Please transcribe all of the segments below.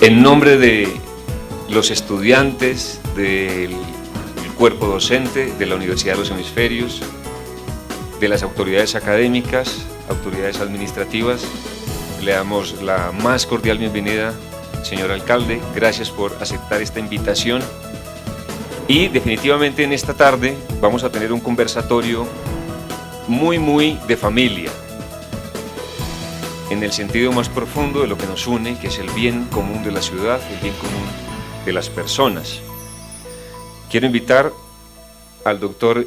En nombre de los estudiantes, del cuerpo docente de la Universidad de los Hemisferios, de las autoridades académicas, autoridades administrativas, le damos la más cordial bienvenida, señor alcalde. Gracias por aceptar esta invitación. Y definitivamente en esta tarde vamos a tener un conversatorio muy de familia, en el sentido más profundo de lo que nos une, que es el bien común de la ciudad, el bien común de las personas. Quiero invitar al doctor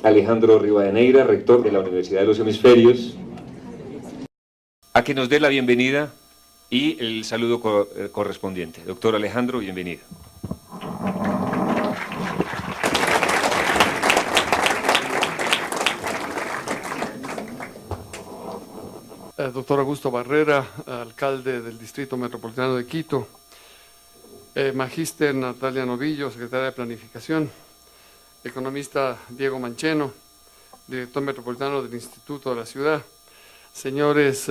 Alejandro Rivadeneira, rector de la Universidad de los Hemisferios, a que nos dé la bienvenida y el saludo correspondiente. Doctor Alejandro, bienvenido. Doctor Augusto Barrera, alcalde del Distrito Metropolitano de Quito, Magíster Natalia Novillo, secretaria de Planificación, economista Diego Mancheno, director metropolitano del Instituto de la Ciudad, señores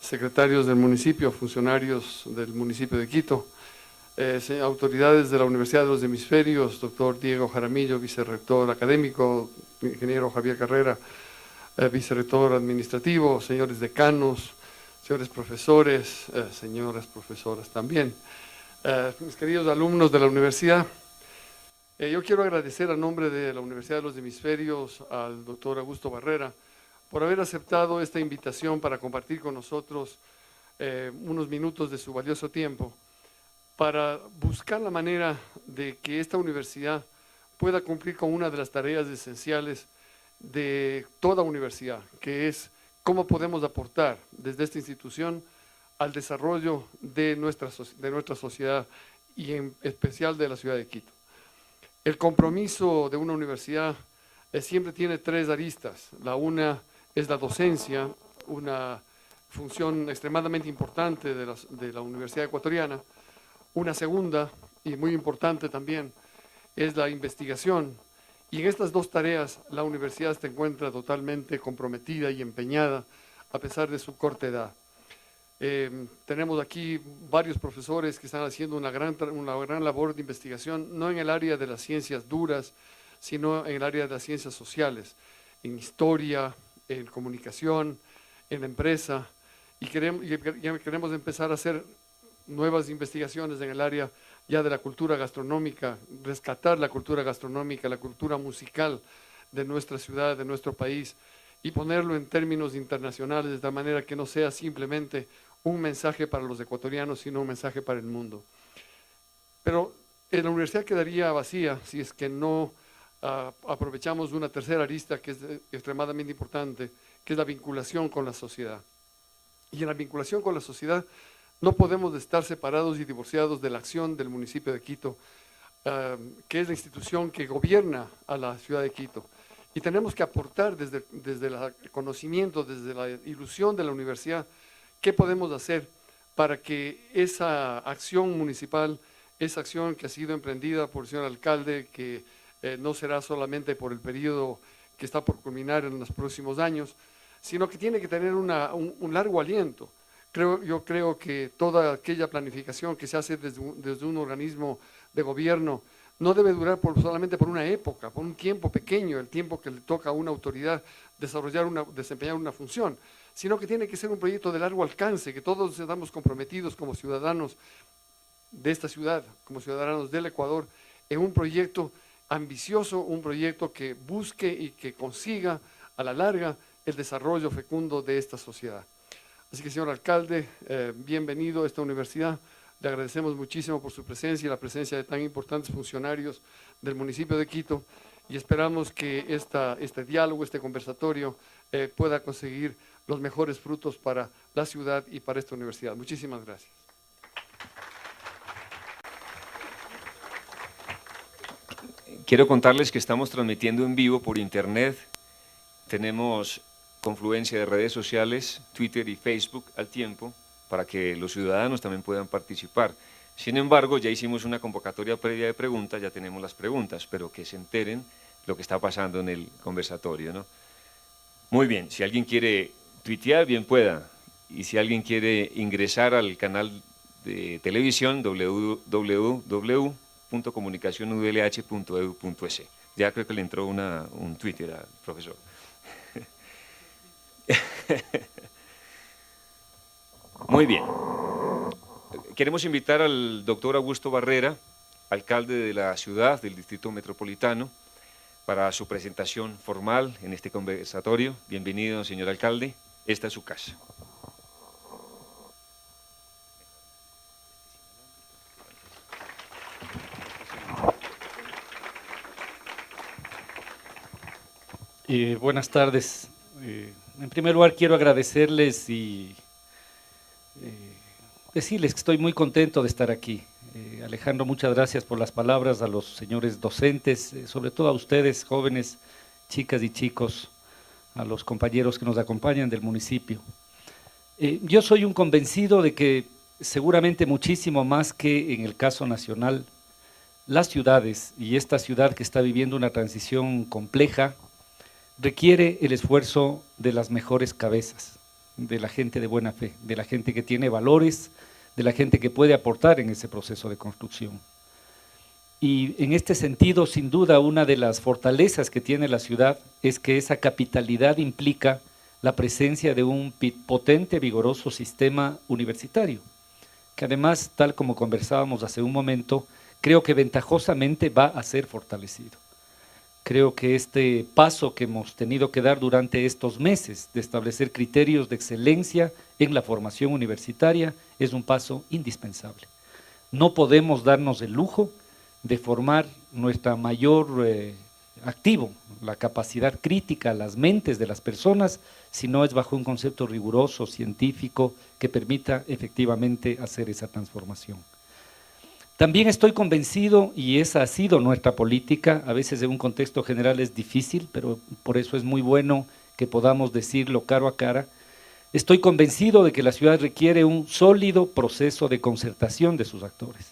secretarios del municipio, funcionarios del municipio de Quito, autoridades de la Universidad de los Hemisferios, doctor Diego Jaramillo, vicerrector académico, ingeniero Javier Carrera, vicerrector administrativo, señores decanos, señores profesores, señoras profesoras también, mis queridos alumnos de la universidad. Yo quiero agradecer a nombre de la Universidad de los Hemisferios al doctor Augusto Barrera por haber aceptado esta invitación para compartir con nosotros unos minutos de su valioso tiempo para buscar la manera de que esta universidad pueda cumplir con una de las tareas esenciales de toda universidad, que es cómo podemos aportar desde esta institución al desarrollo de nuestra sociedad y en especial de la ciudad de Quito. El compromiso de una universidad siempre tiene tres aristas. La una es la docencia, una función extremadamente importante de la Universidad Ecuatoriana. Una segunda, y muy importante también, es la investigación. Y en estas dos tareas la universidad se encuentra totalmente comprometida y empeñada a pesar de su corta edad. Tenemos aquí varios profesores que están haciendo una gran labor de investigación, no en el área de las ciencias duras, sino en el área de las ciencias sociales, en historia, en comunicación, en la empresa, y queremos empezar a hacer nuevas investigaciones en el área ya de la cultura gastronómica, rescatar la cultura gastronómica, la cultura musical de nuestra ciudad, de nuestro país, y ponerlo en términos internacionales de tal manera que no sea simplemente un mensaje para los ecuatorianos, sino un mensaje para el mundo. Pero la universidad quedaría vacía si es que no aprovechamos una tercera arista que es extremadamente importante, que es la vinculación con la sociedad. Y en la vinculación con la sociedad no podemos estar separados y divorciados de la acción del municipio de Quito, que es la institución que gobierna a la ciudad de Quito. Y tenemos que aportar desde el conocimiento, desde la ilusión de la universidad, qué podemos hacer para que esa acción municipal, esa acción que ha sido emprendida por el señor alcalde, que no será solamente por el periodo que está por culminar en los próximos años, sino que tiene que tener un largo aliento. Yo creo que toda aquella planificación que se hace desde un organismo de gobierno no debe durar solamente por una época, por un tiempo pequeño, el tiempo que le toca a una autoridad desempeñar una función, sino que tiene que ser un proyecto de largo alcance, que todos estamos comprometidos como ciudadanos de esta ciudad, como ciudadanos del Ecuador, en un proyecto ambicioso, un proyecto que busque y que consiga a la larga el desarrollo fecundo de esta sociedad. Así que, señor alcalde, bienvenido a esta universidad. Le agradecemos muchísimo por su presencia y la presencia de tan importantes funcionarios del municipio de Quito y esperamos que este diálogo, este conversatorio pueda conseguir los mejores frutos para la ciudad y para esta universidad. Muchísimas gracias. Quiero contarles que estamos transmitiendo en vivo por internet. Tenemos confluencia de redes sociales, Twitter y Facebook al tiempo, para que los ciudadanos también puedan participar. Sin embargo, ya hicimos una convocatoria previa de preguntas, ya tenemos las preguntas, pero que se enteren lo que está pasando en el conversatorio, ¿no? Muy bien, si alguien quiere tuitear, bien pueda, y si alguien quiere ingresar al canal de televisión, www.comunicacionudlh.edu.es. Ya creo que le entró un Twitter al profesor. Muy bien. Queremos invitar al doctor Augusto Barrera, alcalde de la ciudad, del Distrito Metropolitano, para su presentación formal en este conversatorio. Bienvenido, señor alcalde. Esta es su casa. Buenas tardes. En primer lugar quiero agradecerles y decirles que estoy muy contento de estar aquí. Alejandro, muchas gracias por las palabras, a los señores docentes, sobre todo a ustedes, jóvenes, chicas y chicos, a los compañeros que nos acompañan del municipio. Yo soy un convencido de que seguramente muchísimo más que en el caso nacional, las ciudades y esta ciudad que está viviendo una transición compleja, requiere el esfuerzo de las mejores cabezas, de la gente de buena fe, de la gente que tiene valores, de la gente que puede aportar en ese proceso de construcción. Y en este sentido, sin duda, una de las fortalezas que tiene la ciudad es que esa capitalidad implica la presencia de un potente, vigoroso sistema universitario, que además, tal como conversábamos hace un momento, creo que ventajosamente va a ser fortalecido. Creo que este paso que hemos tenido que dar durante estos meses de establecer criterios de excelencia en la formación universitaria es un paso indispensable. No podemos darnos el lujo de formar nuestra mayor activo, la capacidad crítica, las mentes de las personas, si no es bajo un concepto riguroso, científico, que permita efectivamente hacer esa transformación. También estoy convencido, y esa ha sido nuestra política, a veces en un contexto general es difícil, pero por eso es muy bueno que podamos decirlo cara a cara. Estoy convencido de que la ciudad requiere un sólido proceso de concertación de sus actores,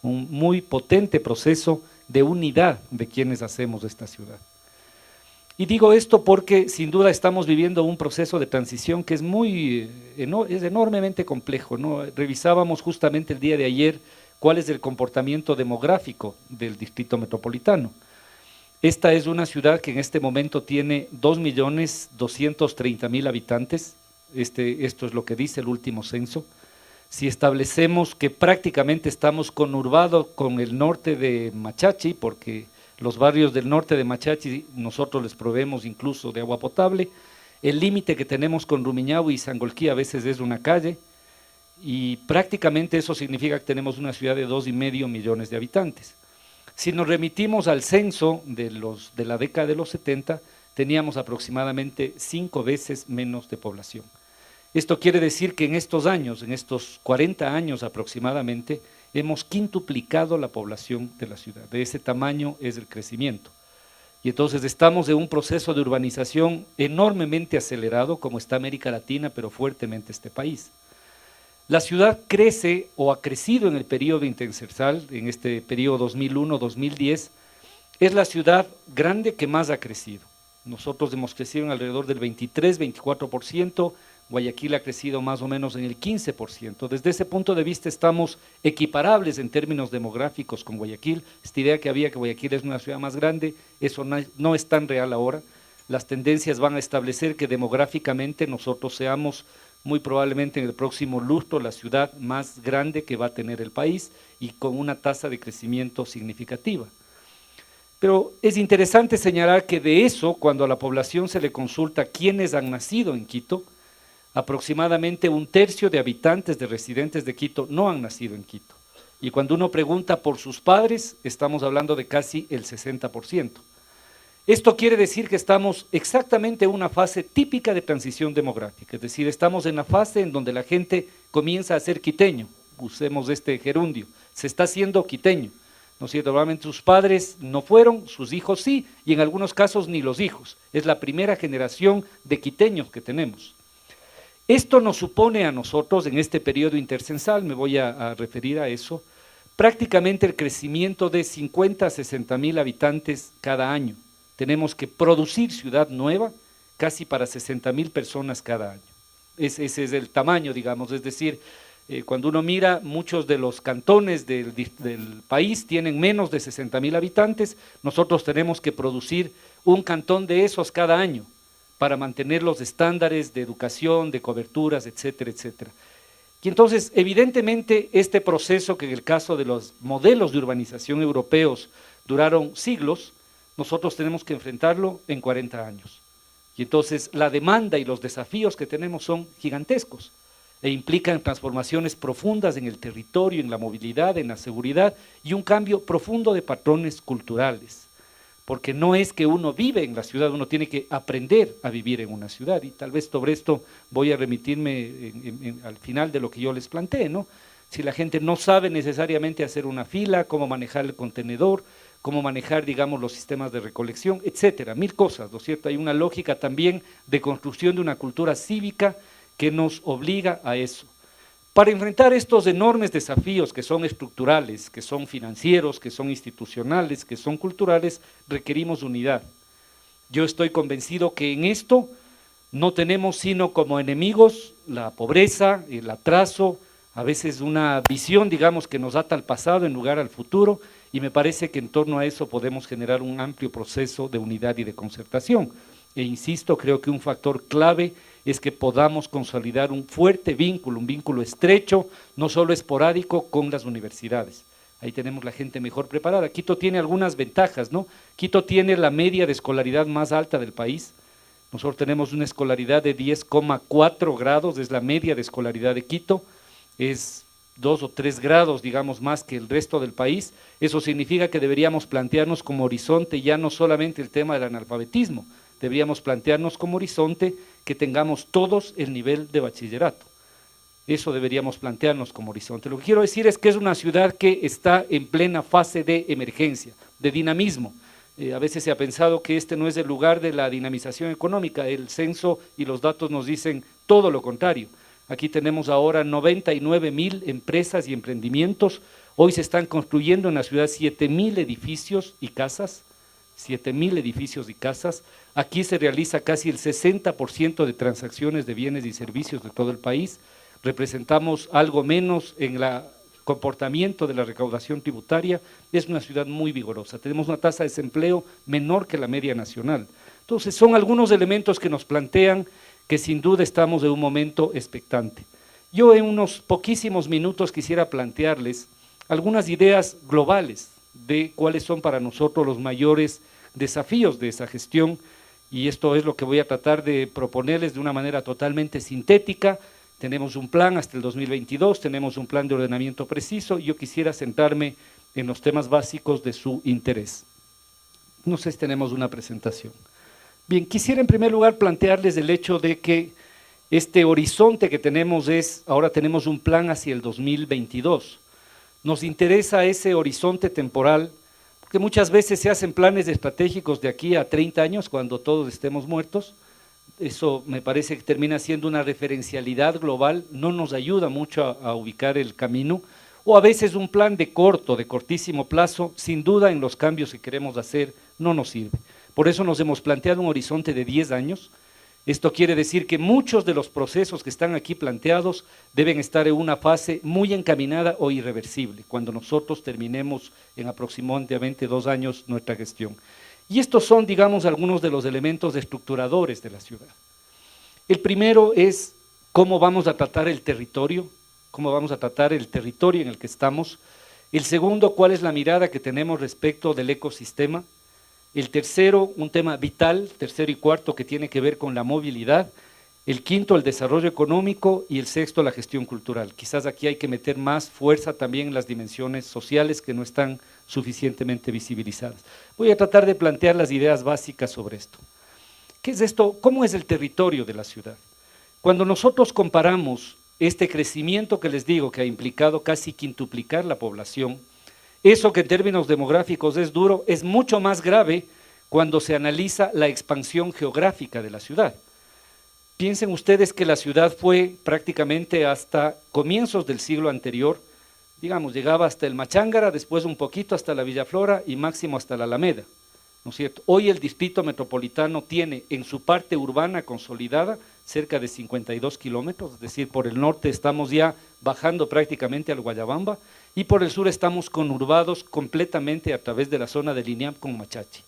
un muy potente proceso de unidad de quienes hacemos esta ciudad. Y digo esto porque sin duda estamos viviendo un proceso de transición que es enormemente complejo, ¿no? Revisábamos justamente el día de ayer cuál es el comportamiento demográfico del Distrito Metropolitano. Esta es una ciudad que en este momento tiene 2.230.000 habitantes, esto es lo que dice el último censo. Si establecemos que prácticamente estamos conurbados con el norte de Machachi, porque los barrios del norte de Machachi nosotros les proveemos incluso de agua potable, el límite que tenemos con Rumiñahui y Sangolquí a veces es una calle, y prácticamente eso significa que tenemos una ciudad de 2,5 millones de habitantes. Si nos remitimos al censo de la década de los 70, teníamos aproximadamente 5 veces menos de población. Esto quiere decir que en estos años, en estos 40 años aproximadamente, hemos quintuplicado la población de la ciudad. De ese tamaño es el crecimiento. Y entonces estamos en un proceso de urbanización enormemente acelerado, como está América Latina, pero fuertemente este país. La ciudad crece o ha crecido en el periodo intercensal, en este periodo 2001-2010, es la ciudad grande que más ha crecido. Nosotros hemos crecido en alrededor del 23-24%, Guayaquil ha crecido más o menos en el 15%. Desde ese punto de vista estamos equiparables en términos demográficos con Guayaquil. Esta idea que había que Guayaquil es una ciudad más grande, eso no es tan real ahora. Las tendencias van a establecer que demográficamente nosotros seamos muy probablemente en el próximo lustro la ciudad más grande que va a tener el país y con una tasa de crecimiento significativa. Pero es interesante señalar que de eso, cuando a la población se le consulta quiénes han nacido en Quito, aproximadamente 1/3 de habitantes de residentes de Quito no han nacido en Quito. Y cuando uno pregunta por sus padres, estamos hablando de casi el 60%. Esto quiere decir que estamos exactamente en una fase típica de transición demográfica, es decir, estamos en la fase en donde la gente comienza a ser quiteño, usemos este gerundio, se está haciendo quiteño, ¿no es cierto? Probablemente sus padres no fueron, sus hijos sí, y en algunos casos ni los hijos, es la primera generación de quiteños que tenemos. Esto nos supone a nosotros, en este periodo intercensal, me voy a referir a eso, prácticamente el crecimiento de 50 a 60 mil habitantes cada año. Tenemos que producir ciudad nueva casi para 60 mil personas cada año. Ese es el tamaño, digamos, es decir, Cuando uno mira, muchos de los cantones del país tienen menos de 60.000 habitantes, nosotros tenemos que producir un cantón de esos cada año para mantener los estándares de educación, de coberturas, etcétera, etcétera. Y entonces, evidentemente, este proceso que en el caso de los modelos de urbanización europeos duraron siglos, nosotros tenemos que enfrentarlo en 40 años. Y entonces la demanda y los desafíos que tenemos son gigantescos e implican transformaciones profundas en el territorio, en la movilidad, en la seguridad y un cambio profundo de patrones culturales. Porque no es que uno vive en la ciudad, uno tiene que aprender a vivir en una ciudad. Y tal vez sobre esto voy a remitirme al final de lo que yo les planteé, ¿no? Si la gente no sabe necesariamente hacer una fila, cómo manejar el contenedor, cómo manejar, digamos, los sistemas de recolección, etcétera, mil cosas, ¿no es cierto? Hay una lógica también de construcción de una cultura cívica que nos obliga a eso. Para enfrentar estos enormes desafíos que son estructurales, que son financieros, que son institucionales, que son culturales, requerimos unidad. Yo estoy convencido que en esto no tenemos sino como enemigos la pobreza, el atraso, a veces una visión, digamos, que nos ata al pasado en lugar al futuro, y me parece que en torno a eso podemos generar un amplio proceso de unidad y de concertación. E insisto, creo que un factor clave es que podamos consolidar un fuerte vínculo, un vínculo estrecho, no solo esporádico, con las universidades. Ahí tenemos la gente mejor preparada. Quito tiene algunas ventajas, ¿no? Quito tiene la media de escolaridad más alta del país. Nosotros tenemos una escolaridad de 10,4 grados, es la media de escolaridad de Quito, es 2 o 3 grados, digamos, más que el resto del país. Eso significa que deberíamos plantearnos como horizonte ya no solamente el tema del analfabetismo, deberíamos plantearnos como horizonte que tengamos todos el nivel de bachillerato. Eso deberíamos plantearnos como horizonte. Lo que quiero decir es que es una ciudad que está en plena fase de emergencia, de dinamismo. A veces se ha pensado que este no es el lugar de la dinamización económica, el censo y los datos nos dicen todo lo contrario. Aquí tenemos ahora 99.000 empresas y emprendimientos, hoy se están construyendo en la ciudad 7.000 edificios y casas, 7.000 edificios y casas, aquí se realiza casi el 60% de transacciones de bienes y servicios de todo el país, representamos algo menos en el comportamiento de la recaudación tributaria, es una ciudad muy vigorosa, tenemos una tasa de desempleo menor que la media nacional. Entonces son algunos elementos que nos plantean que sin duda estamos en un momento expectante. Yo en unos poquísimos minutos quisiera plantearles algunas ideas globales de cuáles son para nosotros los mayores desafíos de esa gestión, y esto es lo que voy a tratar de proponerles de una manera totalmente sintética. Tenemos un plan hasta el 2022, tenemos un plan de ordenamiento preciso, y yo quisiera centrarme en los temas básicos de su interés. No sé si tenemos una presentación. Bien, quisiera en primer lugar plantearles el hecho de que este horizonte que tenemos es, ahora tenemos un plan hacia el 2022. Nos interesa ese horizonte temporal, porque muchas veces se hacen planes estratégicos de aquí a 30 años cuando todos estemos muertos. Eso me parece que termina siendo una referencialidad global, no nos ayuda mucho a ubicar el camino, o a veces un plan de cortísimo plazo, sin duda en los cambios que queremos hacer no nos sirve. Por eso nos hemos planteado un horizonte de 10 años. Esto quiere decir que muchos de los procesos que están aquí planteados deben estar en una fase muy encaminada o irreversible, cuando nosotros terminemos en aproximadamente 2 años nuestra gestión. Y estos son, digamos, algunos de los elementos estructuradores de la ciudad. El primero es cómo vamos a tratar el territorio, en el que estamos. El segundo, cuál es la mirada que tenemos respecto del ecosistema. El tercero, un tema vital, tercero y cuarto, que tiene que ver con la movilidad. El quinto, el desarrollo económico, y el sexto, la gestión cultural. Quizás aquí hay que meter más fuerza también en las dimensiones sociales que no están suficientemente visibilizadas. Voy a tratar de plantear las ideas básicas sobre esto. ¿Qué es esto? ¿Cómo es el territorio de la ciudad? Cuando nosotros comparamos este crecimiento que les digo que ha implicado casi quintuplicar la población, eso que en términos demográficos es duro, es mucho más grave cuando se analiza la expansión geográfica de la ciudad. Piensen ustedes que la ciudad fue prácticamente hasta comienzos del siglo anterior, digamos, llegaba hasta el Machángara, después un poquito hasta la Villaflora y máximo hasta la Alameda, ¿no es cierto? Hoy el distrito metropolitano tiene en su parte urbana consolidada cerca de 52 kilómetros, es decir, por el norte estamos ya bajando prácticamente al Guayabamba, y por el sur estamos conurbados completamente a través de la zona de Liniam con Machachi.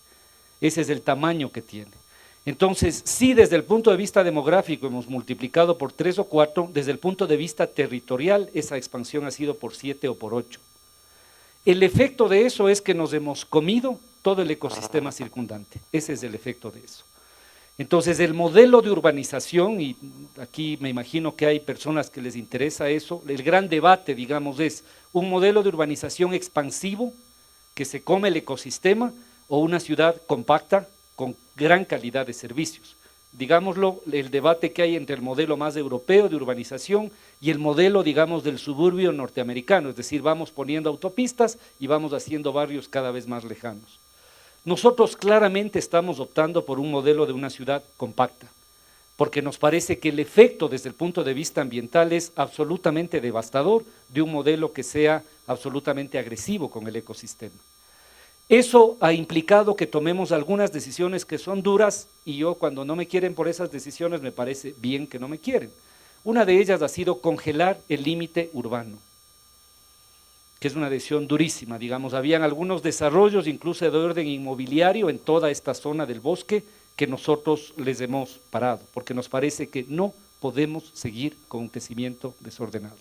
Ese es el tamaño que tiene. Entonces, sí, desde el punto de vista demográfico hemos multiplicado por 3 o 4, desde el punto de vista territorial esa expansión ha sido por 7 o por 8. El efecto de eso es que nos hemos comido todo el ecosistema circundante, ese es el efecto de eso. Entonces, el modelo de urbanización, y aquí me imagino que hay personas que les interesa eso, el gran debate, digamos, es un modelo de urbanización expansivo que se come el ecosistema o una ciudad compacta con gran calidad de servicios. Digámoslo, el debate que hay entre el modelo más europeo de urbanización y el modelo, digamos, del suburbio norteamericano, es decir, vamos poniendo autopistas y vamos haciendo barrios cada vez más lejanos. Nosotros claramente estamos optando por un modelo de una ciudad compacta, porque nos parece que el efecto desde el punto de vista ambiental es absolutamente devastador de un modelo que sea absolutamente agresivo con el ecosistema. Eso ha implicado que tomemos algunas decisiones que son duras, y yo cuando no me quieren por esas decisiones me parece bien que no me quieren. Una de ellas ha sido congelar el límite urbano, que es una decisión durísima, digamos, habían algunos desarrollos incluso de orden inmobiliario en toda esta zona del bosque que nosotros les hemos parado, porque nos parece que no podemos seguir con un crecimiento desordenado.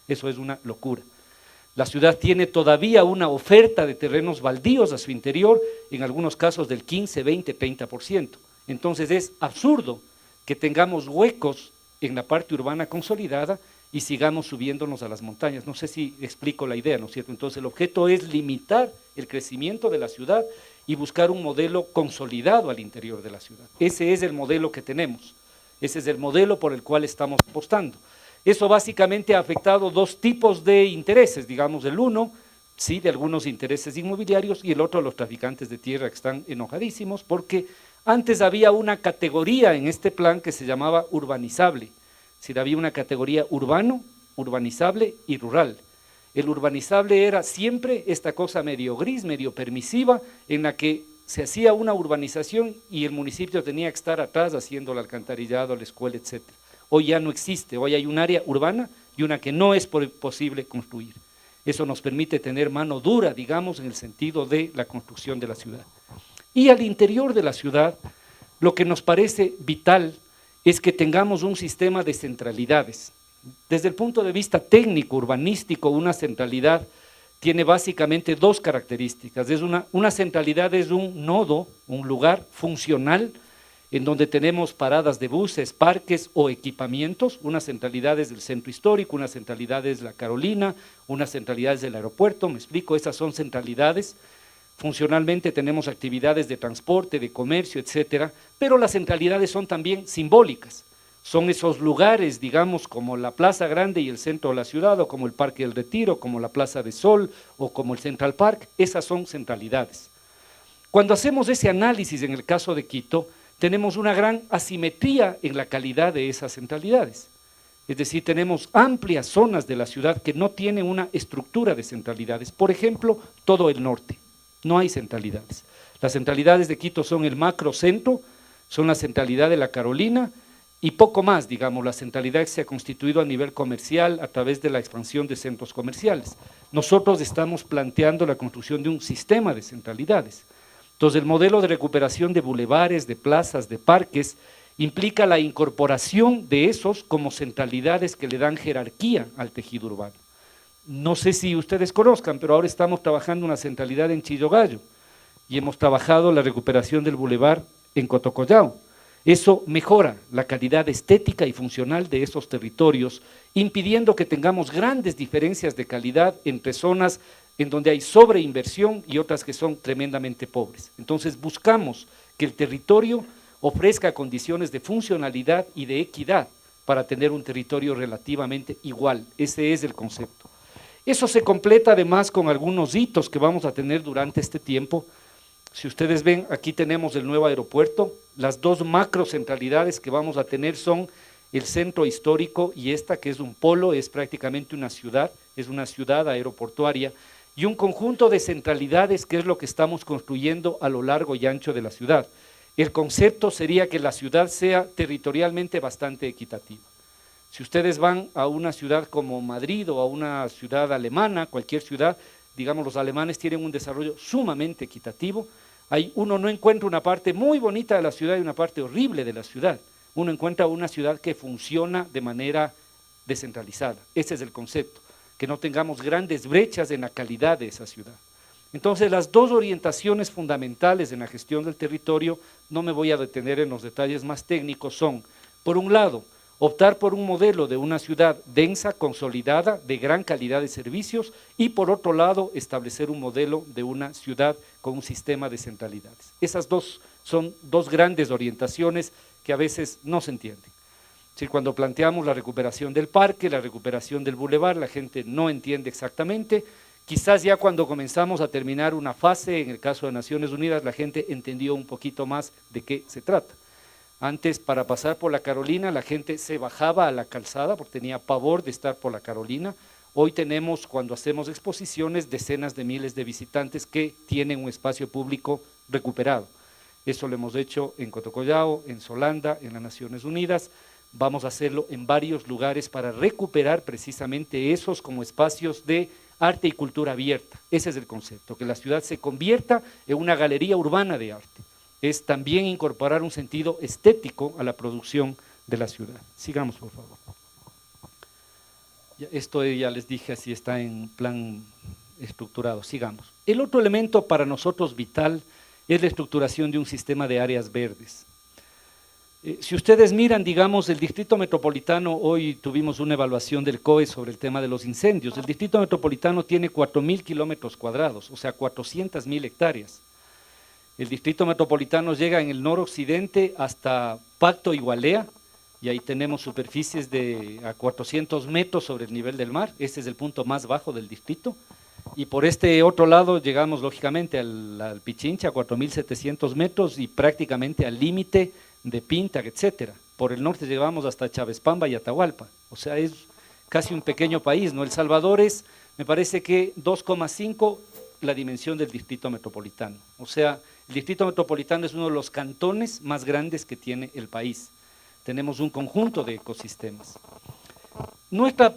Eso es una locura. La ciudad tiene todavía una oferta de terrenos baldíos a su interior, en algunos casos del 15, 20, 30%. Entonces es absurdo que tengamos huecos en la parte urbana consolidada y sigamos subiéndonos a las montañas. No sé si explico la idea, ¿no es cierto? Entonces el objeto es limitar el crecimiento de la ciudad y buscar un modelo consolidado al interior de la ciudad. Ese es el modelo que tenemos, ese es el modelo por el cual estamos apostando. Eso básicamente ha afectado dos tipos de intereses, digamos, el uno, sí, de algunos intereses inmobiliarios, y el otro, los traficantes de tierra, que están enojadísimos, porque antes había una categoría en este plan que se llamaba urbanizable, es decir, había una categoría urbano, urbanizable y rural. El urbanizable era siempre esta cosa medio gris, medio permisiva, en la que se hacía una urbanización y el municipio tenía que estar atrás haciendo el alcantarillado, la escuela, etcétera. Hoy ya no existe, hoy hay un área urbana y una que no es posible construir. Eso nos permite tener mano dura, digamos, en el sentido de la construcción de la ciudad. Y al interior de la ciudad, lo que nos parece vital es que tengamos un sistema de centralidades. Desde el punto de vista técnico, urbanístico, una centralidad tiene básicamente dos características. Una centralidad es un nodo, un lugar funcional, en donde tenemos paradas de buses, parques o equipamientos, unas centralidades del centro histórico, unas centralidades de la Carolina, unas centralidades del aeropuerto, me explico, esas son centralidades. Funcionalmente tenemos actividades de transporte, de comercio, etcétera, pero las centralidades son también simbólicas, son esos lugares, digamos, como la Plaza Grande y el centro de la ciudad, o como el Parque del Retiro, como la Plaza de Sol, o como el Central Park, esas son centralidades. Cuando hacemos ese análisis en el caso de Quito, tenemos una gran asimetría en la calidad de esas centralidades. Es decir, tenemos amplias zonas de la ciudad que no tienen una estructura de centralidades. Por ejemplo, todo el norte, no hay centralidades. Las centralidades de Quito son el macrocentro, son la centralidad de la Carolina y poco más, digamos, la centralidad que se ha constituido a nivel comercial a través de la expansión de centros comerciales. Nosotros estamos planteando la construcción de un sistema de centralidades. Entonces, el modelo de recuperación de bulevares, de plazas, de parques, implica la incorporación de esos como centralidades que le dan jerarquía al tejido urbano. No sé si ustedes conozcan, pero ahora estamos trabajando una centralidad en Chillogallo y hemos trabajado la recuperación del bulevar en Cotocollao. Eso mejora la calidad estética y funcional de esos territorios, impidiendo que tengamos grandes diferencias de calidad entre zonas en donde hay sobreinversión y otras que son tremendamente pobres. Entonces buscamos que el territorio ofrezca condiciones de funcionalidad y de equidad para tener un territorio relativamente igual. Ese es el concepto. Eso se completa además con algunos hitos que vamos a tener durante este tiempo. Si ustedes ven, aquí tenemos el nuevo aeropuerto. Las dos macrocentralidades que vamos a tener son el centro histórico y esta que es un polo, es prácticamente una ciudad, es una ciudad aeroportuaria, y un conjunto de centralidades que es lo que estamos construyendo a lo largo y ancho de la ciudad. El concepto sería que la ciudad sea territorialmente bastante equitativa. Si ustedes van a una ciudad como Madrid o a una ciudad alemana, cualquier ciudad, digamos, los alemanes tienen un desarrollo sumamente equitativo. Uno no encuentra una parte muy bonita de la ciudad y una parte horrible de la ciudad. Uno encuentra una ciudad que funciona de manera descentralizada. Ese es el concepto, que no tengamos grandes brechas en la calidad de esa ciudad. Entonces, las dos orientaciones fundamentales en la gestión del territorio, no me voy a detener en los detalles más técnicos, son, por un lado, optar por un modelo de una ciudad densa, consolidada, de gran calidad de servicios, y por otro lado, establecer un modelo de una ciudad con un sistema de centralidades. Esas dos son dos grandes orientaciones que a veces no se entienden. Es decir, cuando planteamos la recuperación del parque, la recuperación del bulevar, la gente no entiende exactamente. Quizás ya cuando comenzamos a terminar una fase, en el caso de Naciones Unidas, la gente entendió un poquito más de qué se trata. Antes, para pasar por la Carolina, la gente se bajaba a la calzada porque tenía pavor de estar por la Carolina. Hoy tenemos, cuando hacemos exposiciones, decenas de miles de visitantes que tienen un espacio público recuperado. Eso lo hemos hecho en Cotocollao, en Solanda, en las Naciones Unidas. Vamos a hacerlo en varios lugares para recuperar precisamente esos como espacios de arte y cultura abierta. Ese es el concepto, que la ciudad se convierta en una galería urbana de arte. Es también incorporar un sentido estético a la producción de la ciudad. Sigamos, por favor. Esto ya les dije, así está en plan estructurado. Sigamos. El otro elemento para nosotros vital es la estructuración de un sistema de áreas verdes. Si ustedes miran, digamos, el Distrito Metropolitano, hoy tuvimos una evaluación del COE sobre el tema de los incendios. El Distrito Metropolitano tiene 4.000 kilómetros cuadrados, o sea, 400.000 hectáreas. El Distrito Metropolitano llega en el noroccidente hasta Pacto y Gualea, y ahí tenemos superficies a 400 metros sobre el nivel del mar. Este es el punto más bajo del distrito. Y por este otro lado llegamos lógicamente al Pichincha, a 4.700 metros y prácticamente al límite de Pinta, etcétera. Por el norte llegamos hasta Chavespamba y Atahualpa. O sea, es casi un pequeño país, ¿no? El Salvador es, me parece que 2,5 la dimensión del Distrito Metropolitano. O sea, el Distrito Metropolitano es uno de los cantones más grandes que tiene el país. Tenemos un conjunto de ecosistemas. Nuestra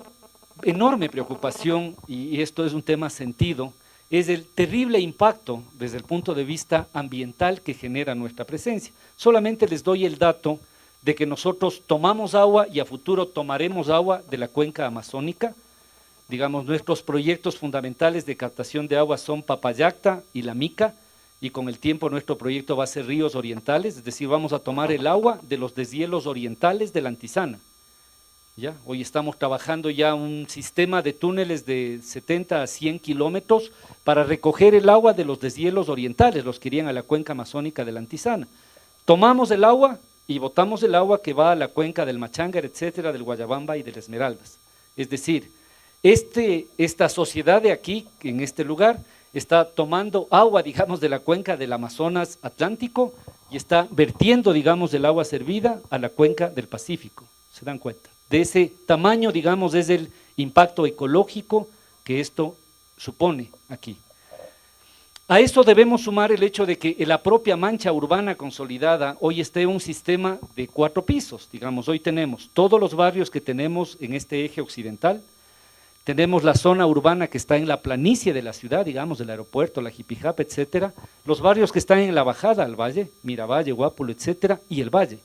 enorme preocupación, y esto es un tema sentido, es el terrible impacto desde el punto de vista ambiental que genera nuestra presencia. Solamente les doy el dato de que nosotros tomamos agua y a futuro tomaremos agua de la cuenca amazónica. Digamos, nuestros proyectos fundamentales de captación de agua son Papayacta y La Mica, y con el tiempo nuestro proyecto va a ser Ríos Orientales, es decir, vamos a tomar el agua de los deshielos orientales de la Antizana. ¿Ya? Hoy estamos trabajando ya un sistema de túneles de 70 a 100 kilómetros para recoger el agua de los deshielos orientales, los que irían a la cuenca amazónica de la Antizana. Tomamos el agua y botamos el agua que va a la cuenca del Machangar, etcétera, del Guayabamba y del Esmeraldas. Es decir, esta sociedad de aquí, en este lugar, está tomando agua, digamos, de la cuenca del Amazonas Atlántico y está vertiendo, digamos, el agua servida a la cuenca del Pacífico. ¿Se dan cuenta? De ese tamaño, digamos, es el impacto ecológico que esto supone aquí. A eso debemos sumar el hecho de que la propia mancha urbana consolidada hoy está en un sistema de 4 pisos, digamos, hoy tenemos todos los barrios que tenemos en este eje occidental, tenemos la zona urbana que está en la planicie de la ciudad, digamos, del aeropuerto, la Jipijapa, etcétera, los barrios que están en la bajada al valle, Miravalle, Guápulo, etcétera, y el valle.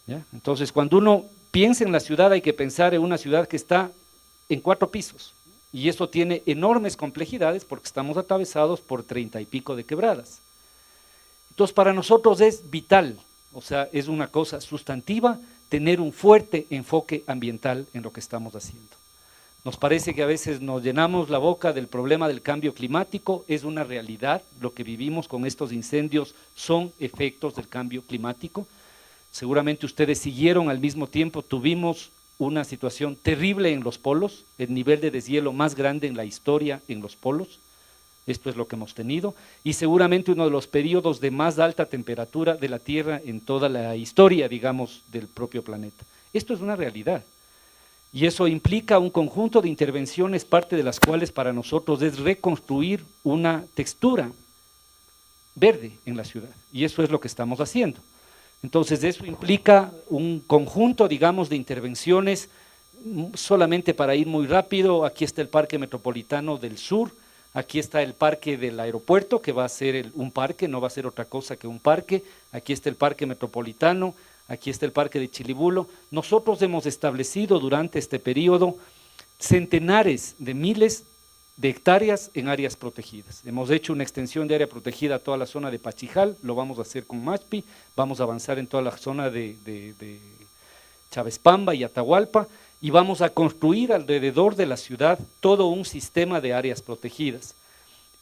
¿Ya? Entonces, cuando uno piensa en la ciudad, hay que pensar en una ciudad que está en 4 pisos, y eso tiene enormes complejidades porque estamos atravesados por 30 y pico de quebradas. Entonces, para nosotros es vital, o sea, es una cosa sustantiva, tener un fuerte enfoque ambiental en lo que estamos haciendo. Nos parece que a veces nos llenamos la boca del problema del cambio climático, es una realidad, lo que vivimos con estos incendios son efectos del cambio climático. Seguramente ustedes siguieron al mismo tiempo, tuvimos una situación terrible en los polos, el nivel de deshielo más grande en la historia en los polos, esto es lo que hemos tenido, y seguramente uno de los periodos de más alta temperatura de la Tierra en toda la historia, digamos, del propio planeta. Esto es una realidad. Y eso implica un conjunto de intervenciones, parte de las cuales para nosotros es reconstruir una textura verde en la ciudad. Y eso es lo que estamos haciendo. Entonces eso implica un conjunto, digamos, de intervenciones. Solamente para ir muy rápido, aquí está el Parque Metropolitano del Sur, aquí está el Parque del Aeropuerto, que va a ser un parque, no va a ser otra cosa que un parque, aquí está el Parque Metropolitano, aquí está el Parque de Chilibulo. Nosotros hemos establecido durante este periodo centenares de miles de hectáreas en áreas protegidas. Hemos hecho una extensión de área protegida a toda la zona de Pachijal, lo vamos a hacer con Mashpi, vamos a avanzar en toda la zona de Chavespamba y Atahualpa, y vamos a construir alrededor de la ciudad todo un sistema de áreas protegidas.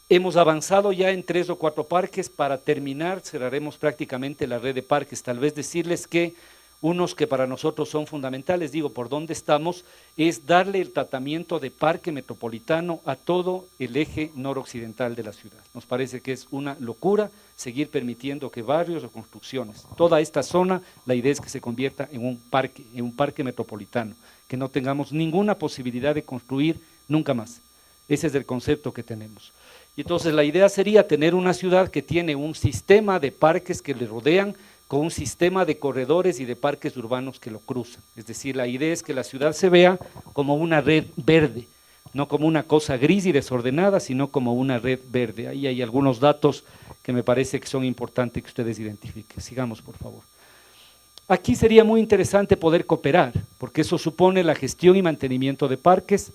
Hemos avanzado ya en 3 o 4 parques. Para terminar cerraremos prácticamente la red de parques. Tal vez decirles que unos que para nosotros son fundamentales, digo, por dónde estamos, es darle el tratamiento de parque metropolitano a todo el eje noroccidental de la ciudad. Nos parece que es una locura seguir permitiendo que barrios o construcciones, toda esta zona, la idea es que se convierta en un parque metropolitano, que no tengamos ninguna posibilidad de construir nunca más. Ese es el concepto que tenemos. Y entonces la idea sería tener una ciudad que tiene un sistema de parques que le rodean, con un sistema de corredores y de parques urbanos que lo cruzan. Es decir, la idea es que la ciudad se vea como una red verde, no como una cosa gris y desordenada, sino como una red verde. Ahí hay algunos datos que me parece que son importantes que ustedes identifiquen. Sigamos, por favor. Aquí sería muy interesante poder cooperar, porque eso supone la gestión y mantenimiento de parques,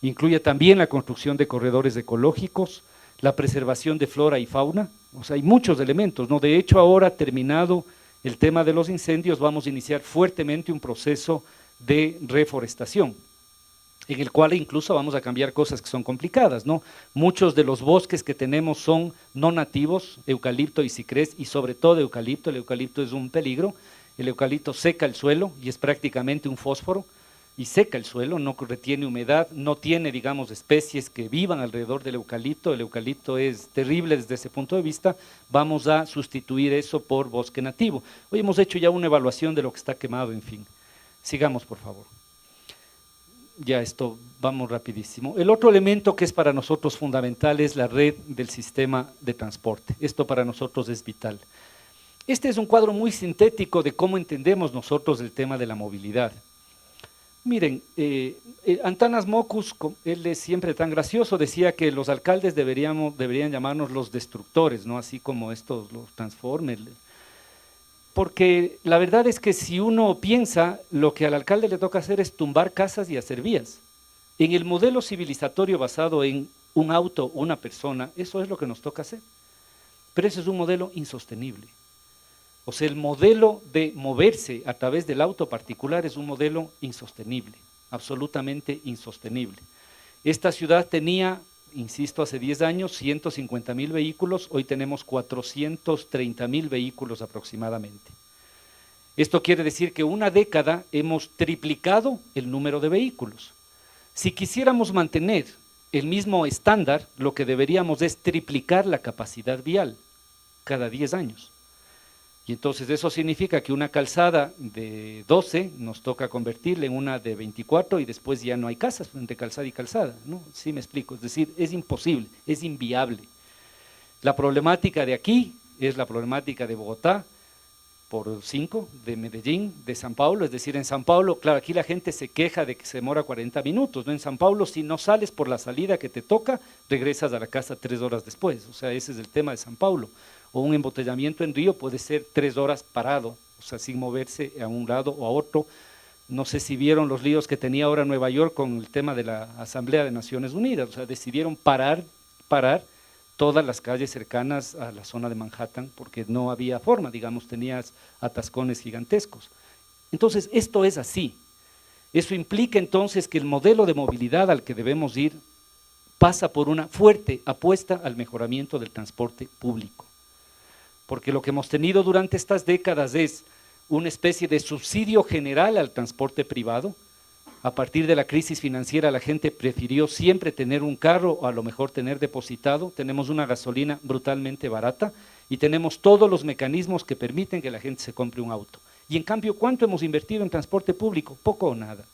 incluye también la construcción de corredores ecológicos, la preservación de flora y fauna. O sea, hay muchos elementos, ¿no? De hecho, ahora terminado el tema de los incendios, vamos a iniciar fuertemente un proceso de reforestación, en el cual incluso vamos a cambiar cosas que son complicadas, ¿no? Muchos de los bosques que tenemos son no nativos, eucalipto y ciprés, y sobre todo eucalipto. El eucalipto es un peligro. El eucalipto seca el suelo y es prácticamente un fósforo, y seca el suelo, no retiene humedad, no tiene, digamos, especies que vivan alrededor del eucalipto. El eucalipto es terrible desde ese punto de vista. Vamos a sustituir eso por bosque nativo. Hoy hemos hecho ya una evaluación de lo que está quemado, en fin. Sigamos, por favor. Ya esto, vamos rapidísimo. El otro elemento que es para nosotros fundamental es la red del sistema de transporte. Esto para nosotros es vital. Este es un cuadro muy sintético de cómo entendemos nosotros el tema de la movilidad. Miren, Antanas Mockus, él es siempre tan gracioso, decía que los alcaldes deberían llamarnos los destructores, ¿no? Así como estos, los Transformers. Porque la verdad es que si uno piensa, lo que al alcalde le toca hacer es tumbar casas y hacer vías. En el modelo civilizatorio basado en un auto, una persona, eso es lo que nos toca hacer. Pero ese es un modelo insostenible. O sea, el modelo de moverse a través del auto particular es un modelo insostenible, absolutamente insostenible. Esta ciudad tenía, insisto, hace 10 años, 150,000 vehículos, hoy tenemos 430,000 vehículos aproximadamente. Esto quiere decir que en una década hemos triplicado el número de vehículos. Si quisiéramos mantener el mismo estándar, lo que deberíamos es triplicar la capacidad vial cada 10 años. Y entonces eso significa que una calzada de 12 nos toca convertirla en una de 24 y después ya no hay casas entre calzada y calzada, ¿no? Sí me explico, es decir, es imposible, es inviable. La problemática de aquí es la problemática de Bogotá, por 5, de Medellín, de San Paulo, es decir, en San Paulo, claro, aquí la gente se queja de que se demora 40 minutos, ¿no? En San Paulo, si no sales por la salida que te toca, regresas a la casa 3 horas después, o sea, ese es el tema de San Paulo. O un embotellamiento en Río puede ser 3 horas parado, o sea, sin moverse a un lado o a otro. No sé si vieron los líos que tenía ahora Nueva York con el tema de la Asamblea de Naciones Unidas, o sea, decidieron parar todas las calles cercanas a la zona de Manhattan porque no había forma, digamos, tenías atascones gigantescos. Entonces, esto es así. Eso implica entonces que el modelo de movilidad al que debemos ir pasa por una fuerte apuesta al mejoramiento del transporte público. Porque lo que hemos tenido durante estas décadas es una especie de subsidio general al transporte privado. A partir de la crisis financiera la gente prefirió siempre tener un carro o a lo mejor tener depositado. Tenemos una gasolina brutalmente barata y tenemos todos los mecanismos que permiten que la gente se compre un auto. Y en cambio, ¿cuánto hemos invertido en transporte público? Poco o nada.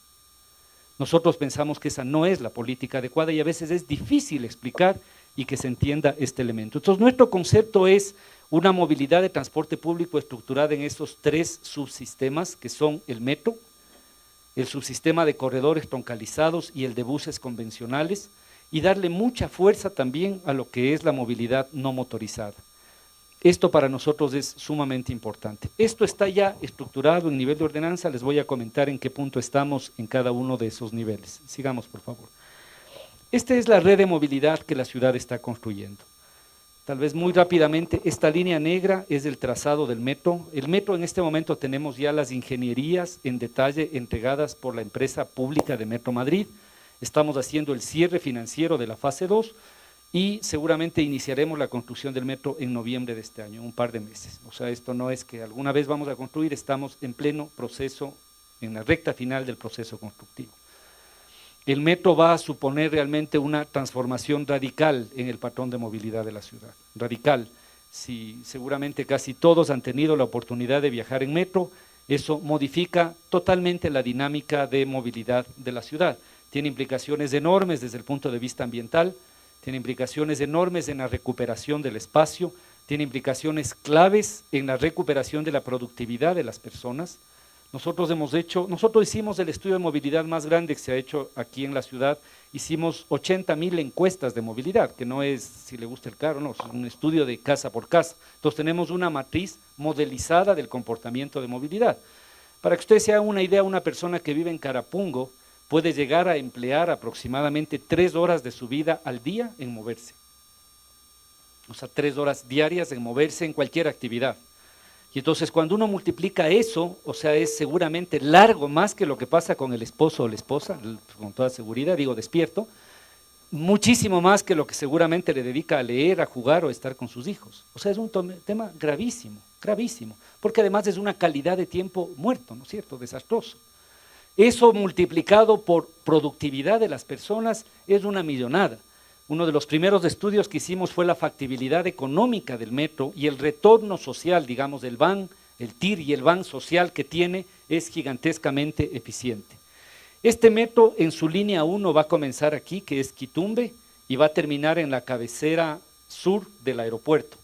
Nosotros pensamos que esa no es la política adecuada y a veces es difícil explicar y que se entienda este elemento. Entonces, nuestro concepto es una movilidad de transporte público estructurada en esos 3 subsistemas que son el metro, el subsistema de corredores troncalizados y el de buses convencionales, y darle mucha fuerza también a lo que es la movilidad no motorizada. Esto para nosotros es sumamente importante. Esto está ya estructurado en nivel de ordenanza, les voy a comentar en qué punto estamos en cada uno de esos niveles. Sigamos, por favor. Esta es la red de movilidad que la ciudad está construyendo. Tal vez muy rápidamente, esta línea negra es el trazado del metro. El metro en este momento tenemos ya las ingenierías en detalle entregadas por la empresa pública de Metro Madrid. Estamos haciendo el cierre financiero de la fase 2 y seguramente iniciaremos la construcción del metro en noviembre de este año, un par de meses. O sea, esto no es que alguna vez vamos a construir, estamos en pleno proceso, en la recta final del proceso constructivo. El metro va a suponer realmente una transformación radical en el patrón de movilidad de la ciudad, radical. Si seguramente casi todos han tenido la oportunidad de viajar en metro, eso modifica totalmente la dinámica de movilidad de la ciudad. Tiene implicaciones enormes desde el punto de vista ambiental, tiene implicaciones enormes en la recuperación del espacio, tiene implicaciones claves en la recuperación de la productividad de las personas. Nosotros hicimos el estudio de movilidad más grande que se ha hecho aquí en la ciudad, hicimos 80,000 encuestas de movilidad, que no es si le gusta el carro, no, es un estudio de casa por casa. Entonces tenemos una matriz modelizada del comportamiento de movilidad. Para que ustedes se hagan una idea, una persona que vive en Carapungo puede llegar a emplear aproximadamente 3 horas de su vida al día en moverse. O sea, 3 horas diarias en moverse en cualquier actividad. Y entonces cuando uno multiplica eso, o sea, es seguramente largo más que lo que pasa con el esposo o la esposa, con toda seguridad, digo despierto, muchísimo más que lo que seguramente le dedica a leer, a jugar o a estar con sus hijos. O sea, es un tema gravísimo, gravísimo, porque además es una calidad de tiempo muerto, ¿no es cierto?, desastroso. Eso multiplicado por productividad de las personas es una millonada. Uno de los primeros estudios que hicimos fue la factibilidad económica del metro y el retorno social, digamos, del VAN, el TIR y el VAN social que tiene es gigantescamente eficiente. Este metro en su línea 1 va a comenzar aquí, que es Quitumbe, y va a terminar en la cabecera sur del aeropuerto.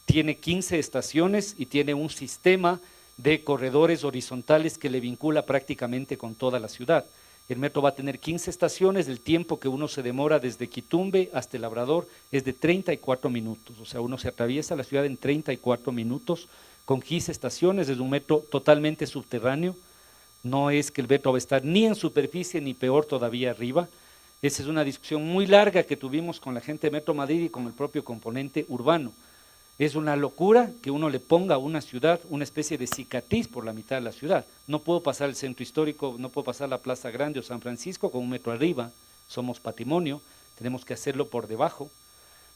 Tiene 15 estaciones y tiene un sistema de corredores horizontales que le vincula prácticamente con toda la ciudad. El metro va a tener 15 estaciones, el tiempo que uno se demora desde Quitumbe hasta el Labrador es de 34 minutos, o sea, uno se atraviesa la ciudad en 34 minutos con 15 estaciones, es un metro totalmente subterráneo, no es que el metro va a estar ni en superficie ni peor todavía arriba. Esa es una discusión muy larga que tuvimos con la gente de Metro Madrid y con el propio componente urbano. Es una locura que uno le ponga a una ciudad una especie de cicatriz por la mitad de la ciudad. No puedo pasar el centro histórico, no puedo pasar la Plaza Grande o San Francisco con un metro arriba, somos patrimonio, tenemos que hacerlo por debajo.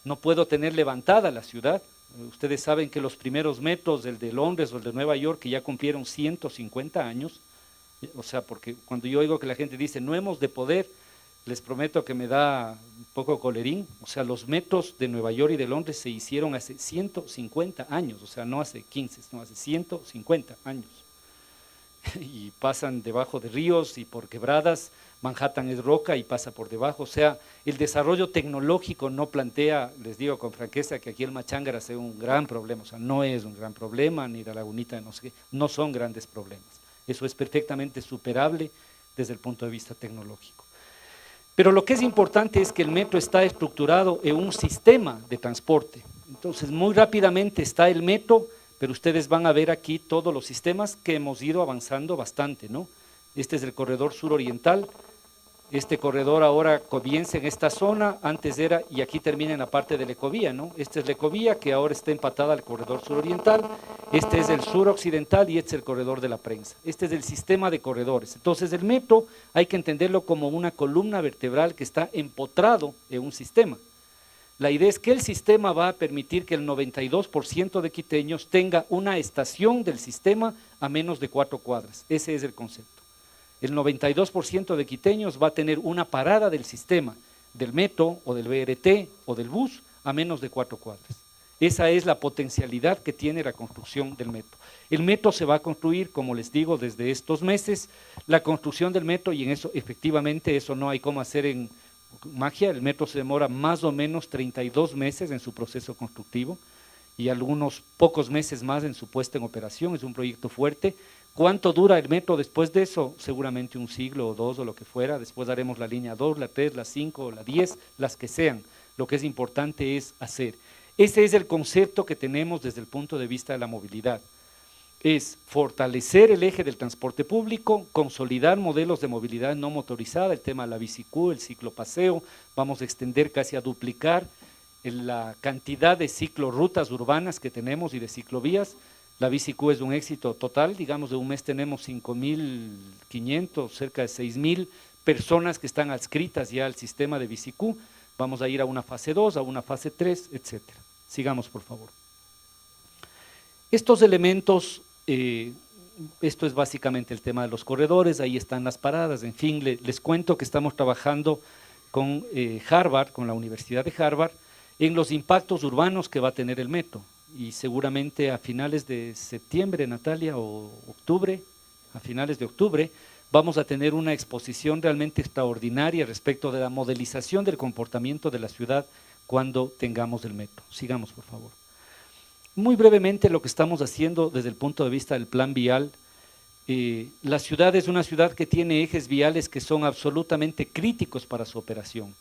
No puedo tener levantada la ciudad. Ustedes saben que los primeros metros, el de Londres o el de Nueva York, que ya cumplieron 150 años, o sea, porque cuando yo oigo que la gente dice no hemos de poder, les prometo que me da un poco colerín. O sea, los metros de Nueva York y de Londres se hicieron hace 150 años, o sea, no hace 15, no hace 150 años. Y pasan debajo de ríos y por quebradas, Manhattan es roca y pasa por debajo, o sea, el desarrollo tecnológico no plantea, les digo con franqueza, que aquí el Machángara sea un gran problema, o sea, no es un gran problema, ni la Lagunita, no sé qué, no son grandes problemas. Eso es perfectamente superable desde el punto de vista tecnológico. Pero lo que es importante es que el metro está estructurado en un sistema de transporte. Entonces, muy rápidamente está el metro, pero ustedes van a ver aquí todos los sistemas que hemos ido avanzando bastante, ¿no? Este es el corredor suroriental, este corredor ahora comienza en esta zona, antes era, y aquí termina en la parte de la ecovía, ¿no? Esta es la ecovía que ahora está empatada al corredor suroriental, este es el suroccidental y este es el corredor de la prensa. Este es el sistema de corredores. Entonces el metro hay que entenderlo como una columna vertebral que está empotrado en un sistema. La idea es que el sistema va a permitir que el 92% de quiteños tenga una estación del sistema a menos de 4 cuadras. Ese es el concepto. El 92% de quiteños va a tener una parada del sistema, del metro o del BRT o del bus a menos de 4 cuadras. Esa es la potencialidad que tiene la construcción del metro. El metro se va a construir, como les digo, desde estos meses. La construcción del metro, y en eso efectivamente eso no hay cómo hacer en magia, el metro se demora más o menos 32 meses en su proceso constructivo. y algunos pocos meses más en su puesta en operación, es un proyecto fuerte. ¿Cuánto dura el metro después de eso? Seguramente un siglo o dos o lo que fuera, después haremos la línea 2, la 3, la 5, la 10, las que sean. Lo que es importante es hacer. Ese es el concepto que tenemos desde el punto de vista de la movilidad. Es fortalecer el eje del transporte público, consolidar modelos de movilidad no motorizada, el tema de la bicicú, el ciclopaseo, vamos a extender casi a duplicar la cantidad de ciclorrutas urbanas que tenemos y de ciclovías. La bicicú es un éxito total, digamos de un mes tenemos 5.500, cerca de 6.000 personas que están adscritas ya al sistema de bicicú, vamos a ir a una fase 2, a una fase 3, etcétera. Sigamos, por favor. Estos elementos, esto es básicamente el tema de los corredores, ahí están las paradas, en fin, les cuento que estamos trabajando con Harvard, con la Universidad de Harvard, en los impactos urbanos que va a tener el metro, y seguramente a finales de septiembre, Natalia, o octubre, a finales de octubre, vamos a tener una exposición realmente extraordinaria respecto de la modelización del comportamiento de la ciudad cuando tengamos el metro. Sigamos, por favor. Muy brevemente lo que estamos haciendo desde el punto de vista del plan vial, la ciudad es una ciudad que tiene ejes viales que son absolutamente críticos para su operación,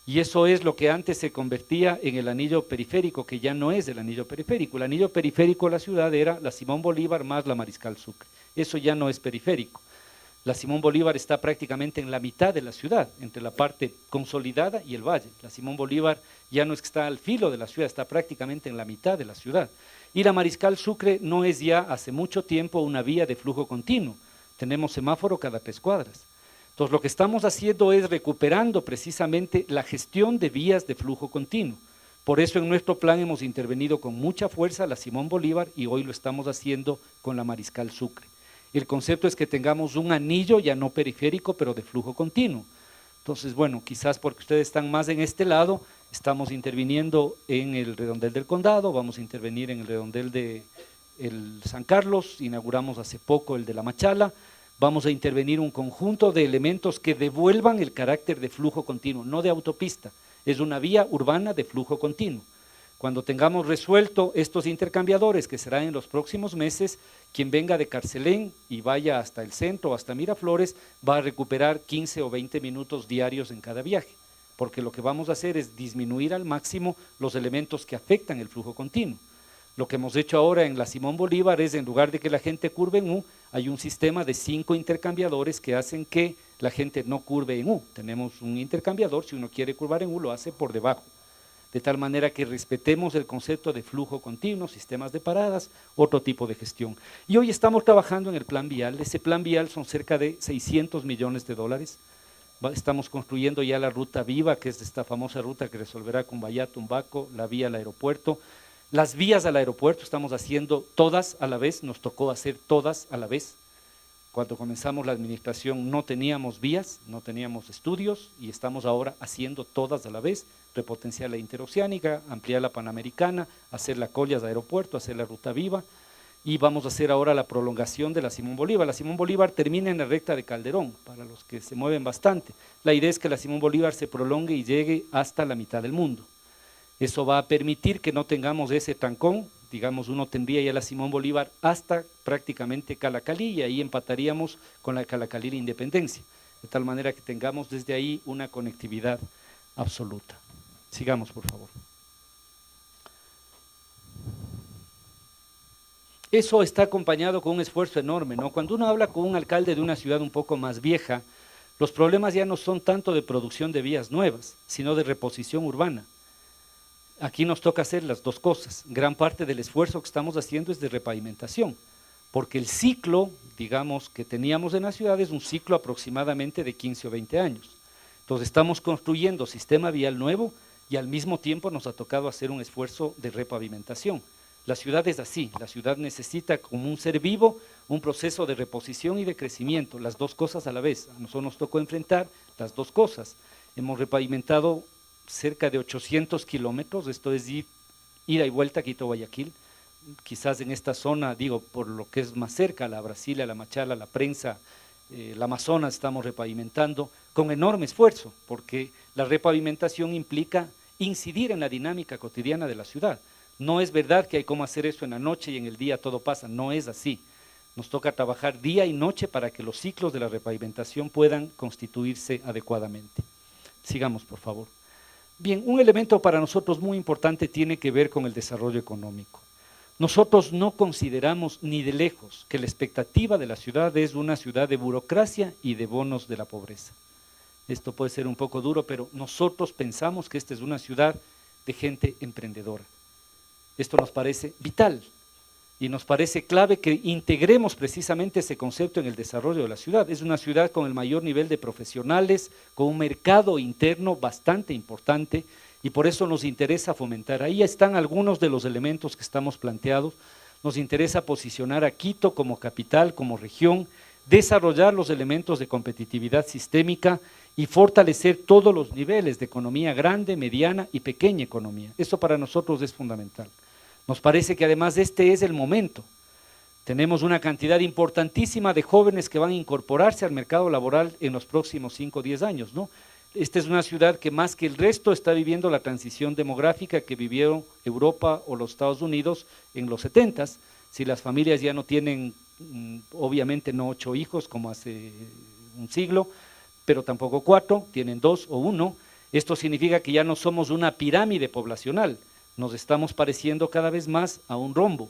y eso es lo que antes se convertía en el anillo periférico, que ya no es el anillo periférico. El anillo periférico de la ciudad era la Simón Bolívar más la Mariscal Sucre, eso ya no es periférico. La Simón Bolívar está prácticamente en la mitad de la ciudad, entre la parte consolidada y el valle. La Simón Bolívar ya no es que está al filo de la ciudad, está prácticamente en la mitad de la ciudad. Y la Mariscal Sucre no es ya hace mucho tiempo una vía de flujo continuo, tenemos semáforo cada 3 cuadras. Entonces lo que estamos haciendo es recuperando precisamente la gestión de vías de flujo continuo. Por eso en nuestro plan hemos intervenido con mucha fuerza la Simón Bolívar y hoy lo estamos haciendo con la Mariscal Sucre. El concepto es que tengamos un anillo ya no periférico, pero de flujo continuo. Entonces, bueno, quizás porque ustedes están más en este lado, estamos interviniendo en el redondel del Condado, vamos a intervenir en el redondel de San Carlos, inauguramos hace poco el de La Machala, vamos a intervenir un conjunto de elementos que devuelvan el carácter de flujo continuo, no de autopista, es una vía urbana de flujo continuo. Cuando tengamos resuelto estos intercambiadores, que será en los próximos meses, quien venga de Carcelén y vaya hasta el centro o hasta Miraflores, va a recuperar 15 o 20 minutos diarios en cada viaje, porque lo que vamos a hacer es disminuir al máximo los elementos que afectan el flujo continuo. Lo que hemos hecho ahora en la Simón Bolívar es, en lugar de que la gente curve en U, hay un sistema de 5 intercambiadores que hacen que la gente no curve en U. Tenemos un intercambiador, si uno quiere curvar en U, lo hace por debajo, de tal manera que respetemos el concepto de flujo continuo, sistemas de paradas, otro tipo de gestión. Y hoy estamos trabajando en el plan vial. Ese plan vial son cerca de 600 millones de dólares. Estamos construyendo ya la ruta viva, que es esta famosa ruta que resolverá Cumbayá, Tumbaco, la vía al aeropuerto. Las vías al aeropuerto estamos haciendo todas a la vez, nos tocó hacer todas a la vez. Cuando comenzamos la administración no teníamos vías, no teníamos estudios y estamos ahora haciendo todas a la vez, repotenciar la interoceánica, ampliar la panamericana, hacer la Collas de aeropuerto, hacer la ruta viva y vamos a hacer ahora la prolongación de la Simón Bolívar. La Simón Bolívar termina en la recta de Calderón, para los que se mueven bastante. La idea es que la Simón Bolívar se prolongue y llegue hasta la mitad del mundo. Eso va a permitir que no tengamos ese trancón, digamos uno tendría ya la Simón Bolívar hasta prácticamente Calacalí y ahí empataríamos con la Calacalí de Independencia, de tal manera que tengamos desde ahí una conectividad absoluta. Sigamos, por favor. Eso está acompañado con un esfuerzo enorme, ¿no? Cuando uno habla con un alcalde de una ciudad un poco más vieja, los problemas ya no son tanto de producción de vías nuevas, sino de reposición urbana. Aquí nos toca hacer las dos cosas. Gran parte del esfuerzo que estamos haciendo es de repavimentación, porque el ciclo, digamos, que teníamos en la ciudad es un ciclo aproximadamente de 15 o 20 años. Entonces estamos construyendo sistema vial nuevo y al mismo tiempo nos ha tocado hacer un esfuerzo de repavimentación. La ciudad es así, la ciudad necesita como un ser vivo un proceso de reposición y de crecimiento, las dos cosas a la vez. A nosotros nos tocó enfrentar las dos cosas. Hemos repavimentado cerca de 800 kilómetros, esto es ida y vuelta Quito-Guayaquil, quizás en esta zona, digo, por lo que es más cerca, la Brasilia, la Machala, la Prensa, la Amazonas, estamos repavimentando con enorme esfuerzo, porque la repavimentación implica incidir en la dinámica cotidiana de la ciudad. No es verdad que hay cómo hacer eso en la noche y en el día todo pasa, no es así. Nos toca trabajar día y noche para que los ciclos de la repavimentación puedan constituirse adecuadamente. Sigamos, por favor. Bien, un elemento para nosotros muy importante tiene que ver con el desarrollo económico. Nosotros no consideramos ni de lejos que la expectativa de la ciudad es una ciudad de burocracia y de bonos de la pobreza. Esto puede ser un poco duro, pero nosotros pensamos que esta es una ciudad de gente emprendedora. Esto nos parece vital y nos parece clave que integremos precisamente ese concepto en el desarrollo de la ciudad. Es una ciudad con el mayor nivel de profesionales, con un mercado interno bastante importante, y por eso nos interesa fomentar. Ahí están algunos de los elementos que estamos planteados. Nos interesa posicionar a Quito como capital, como región, desarrollar los elementos de competitividad sistémica y fortalecer todos los niveles de economía grande, mediana y pequeña economía. Eso para nosotros es fundamental. Nos parece que además este es el momento. Tenemos una cantidad importantísima de jóvenes que van a incorporarse al mercado laboral en los próximos 5 o 10 años, ¿no? Esta es una ciudad que más que el resto está viviendo la transición demográfica que vivieron Europa o los Estados Unidos en los 70s. Si las familias ya no tienen, obviamente no 8 hijos como hace un siglo, pero tampoco 4, tienen 2 o 1. Esto significa que ya no somos una pirámide poblacional, nos estamos pareciendo cada vez más a un rombo,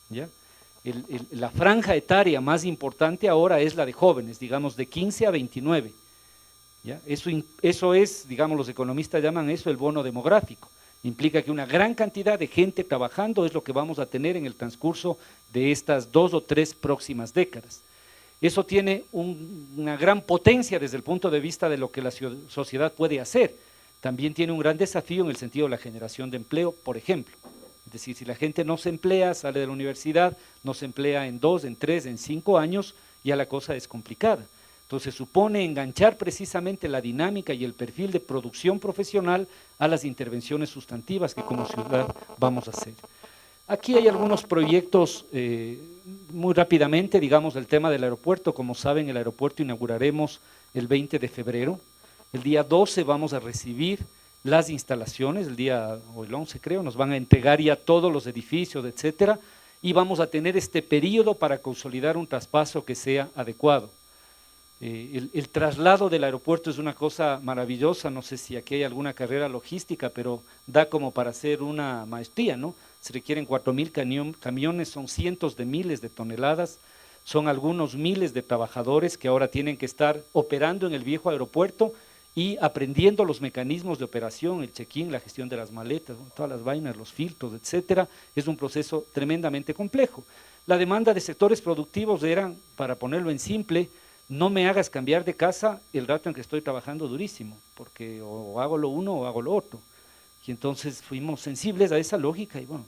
¿ya? La franja etaria más importante ahora es la de jóvenes, digamos de 15 a 29. ¿Ya? Eso es, digamos, los economistas llaman eso el bono demográfico. Implica que una gran cantidad de gente trabajando es lo que vamos a tener en el transcurso de estas 2 o 3 próximas décadas. Eso tiene una gran potencia desde el punto de vista de lo que la sociedad puede hacer. También tiene un gran desafío en el sentido de la generación de empleo, por ejemplo. Es decir, si la gente no se emplea, sale de la universidad, no se emplea en 2, en 3, en 5 años, ya la cosa es complicada. Entonces supone enganchar precisamente la dinámica y el perfil de producción profesional a las intervenciones sustantivas que como ciudad vamos a hacer. Aquí hay algunos proyectos, muy rápidamente, digamos el tema del aeropuerto. Como saben, el aeropuerto inauguraremos el 20 de febrero. El día 12 vamos a recibir las instalaciones, el día, o el 11 creo, nos van a entregar ya todos los edificios, etcétera, y vamos a tener este periodo para consolidar un traspaso que sea adecuado. El traslado del aeropuerto es una cosa maravillosa, no sé si aquí hay alguna carrera logística, pero da como para hacer una maestría, ¿no? Se requieren 4,000 camiones, son cientos de miles de toneladas, son algunos miles de trabajadores que ahora tienen que estar operando en el viejo aeropuerto y aprendiendo los mecanismos de operación, el check-in, la gestión de las maletas, ¿no? Todas las vainas, los filtros, etcétera. Es un proceso tremendamente complejo. La demanda de sectores productivos era, para ponerlo en simple, no me hagas cambiar de casa el rato en que estoy trabajando durísimo, porque o hago lo uno o hago lo otro. Y entonces fuimos sensibles a esa lógica y bueno,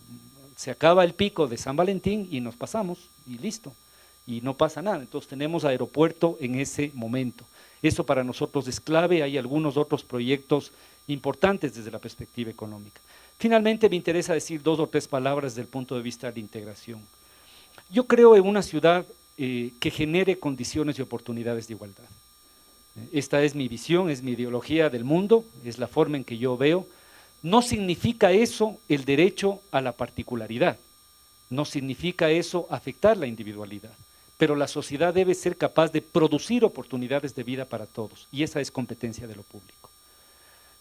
se acaba el pico de San Valentín y nos pasamos y listo, y no pasa nada. Entonces tenemos aeropuerto en ese momento. Eso para nosotros es clave. Hay algunos otros proyectos importantes desde la perspectiva económica. Finalmente me interesa decir 2 o 3 palabras desde el punto de vista de la integración. Yo creo en una ciudad que genere condiciones y oportunidades de igualdad. Esta es mi visión, es mi ideología del mundo, es la forma en que yo veo. No significa eso el derecho a la particularidad, no significa eso afectar la individualidad, pero la sociedad debe ser capaz de producir oportunidades de vida para todos, y esa es competencia de lo público.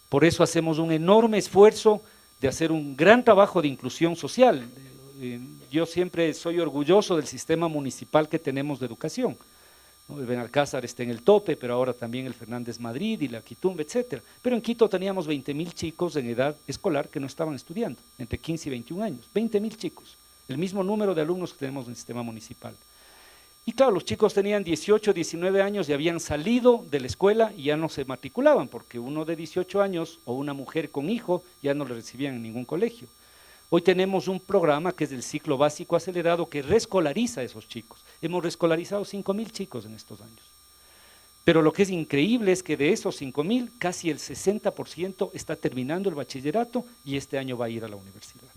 Por eso hacemos un enorme esfuerzo de hacer un gran trabajo de inclusión social. Yo siempre soy orgulloso del sistema municipal que tenemos de educación, ¿no? El Benalcázar está en el tope, pero ahora también el Fernández Madrid y la Quitumbe, etcétera. Pero en Quito teníamos 20,000 chicos en edad escolar que no estaban estudiando, entre 15 y 21 años, 20,000 chicos, el mismo número de alumnos que tenemos en el sistema municipal. Y claro, los chicos tenían 18, 19 años y habían salido de la escuela y ya no se matriculaban, porque uno de 18 años o una mujer con hijo ya no le recibían en ningún colegio. Hoy tenemos un programa que es el ciclo básico acelerado que reescolariza a esos chicos. Hemos reescolarizado 5,000 chicos en estos años. Pero lo que es increíble es que de esos 5,000, casi el 60% está terminando el bachillerato y este año va a ir a la universidad.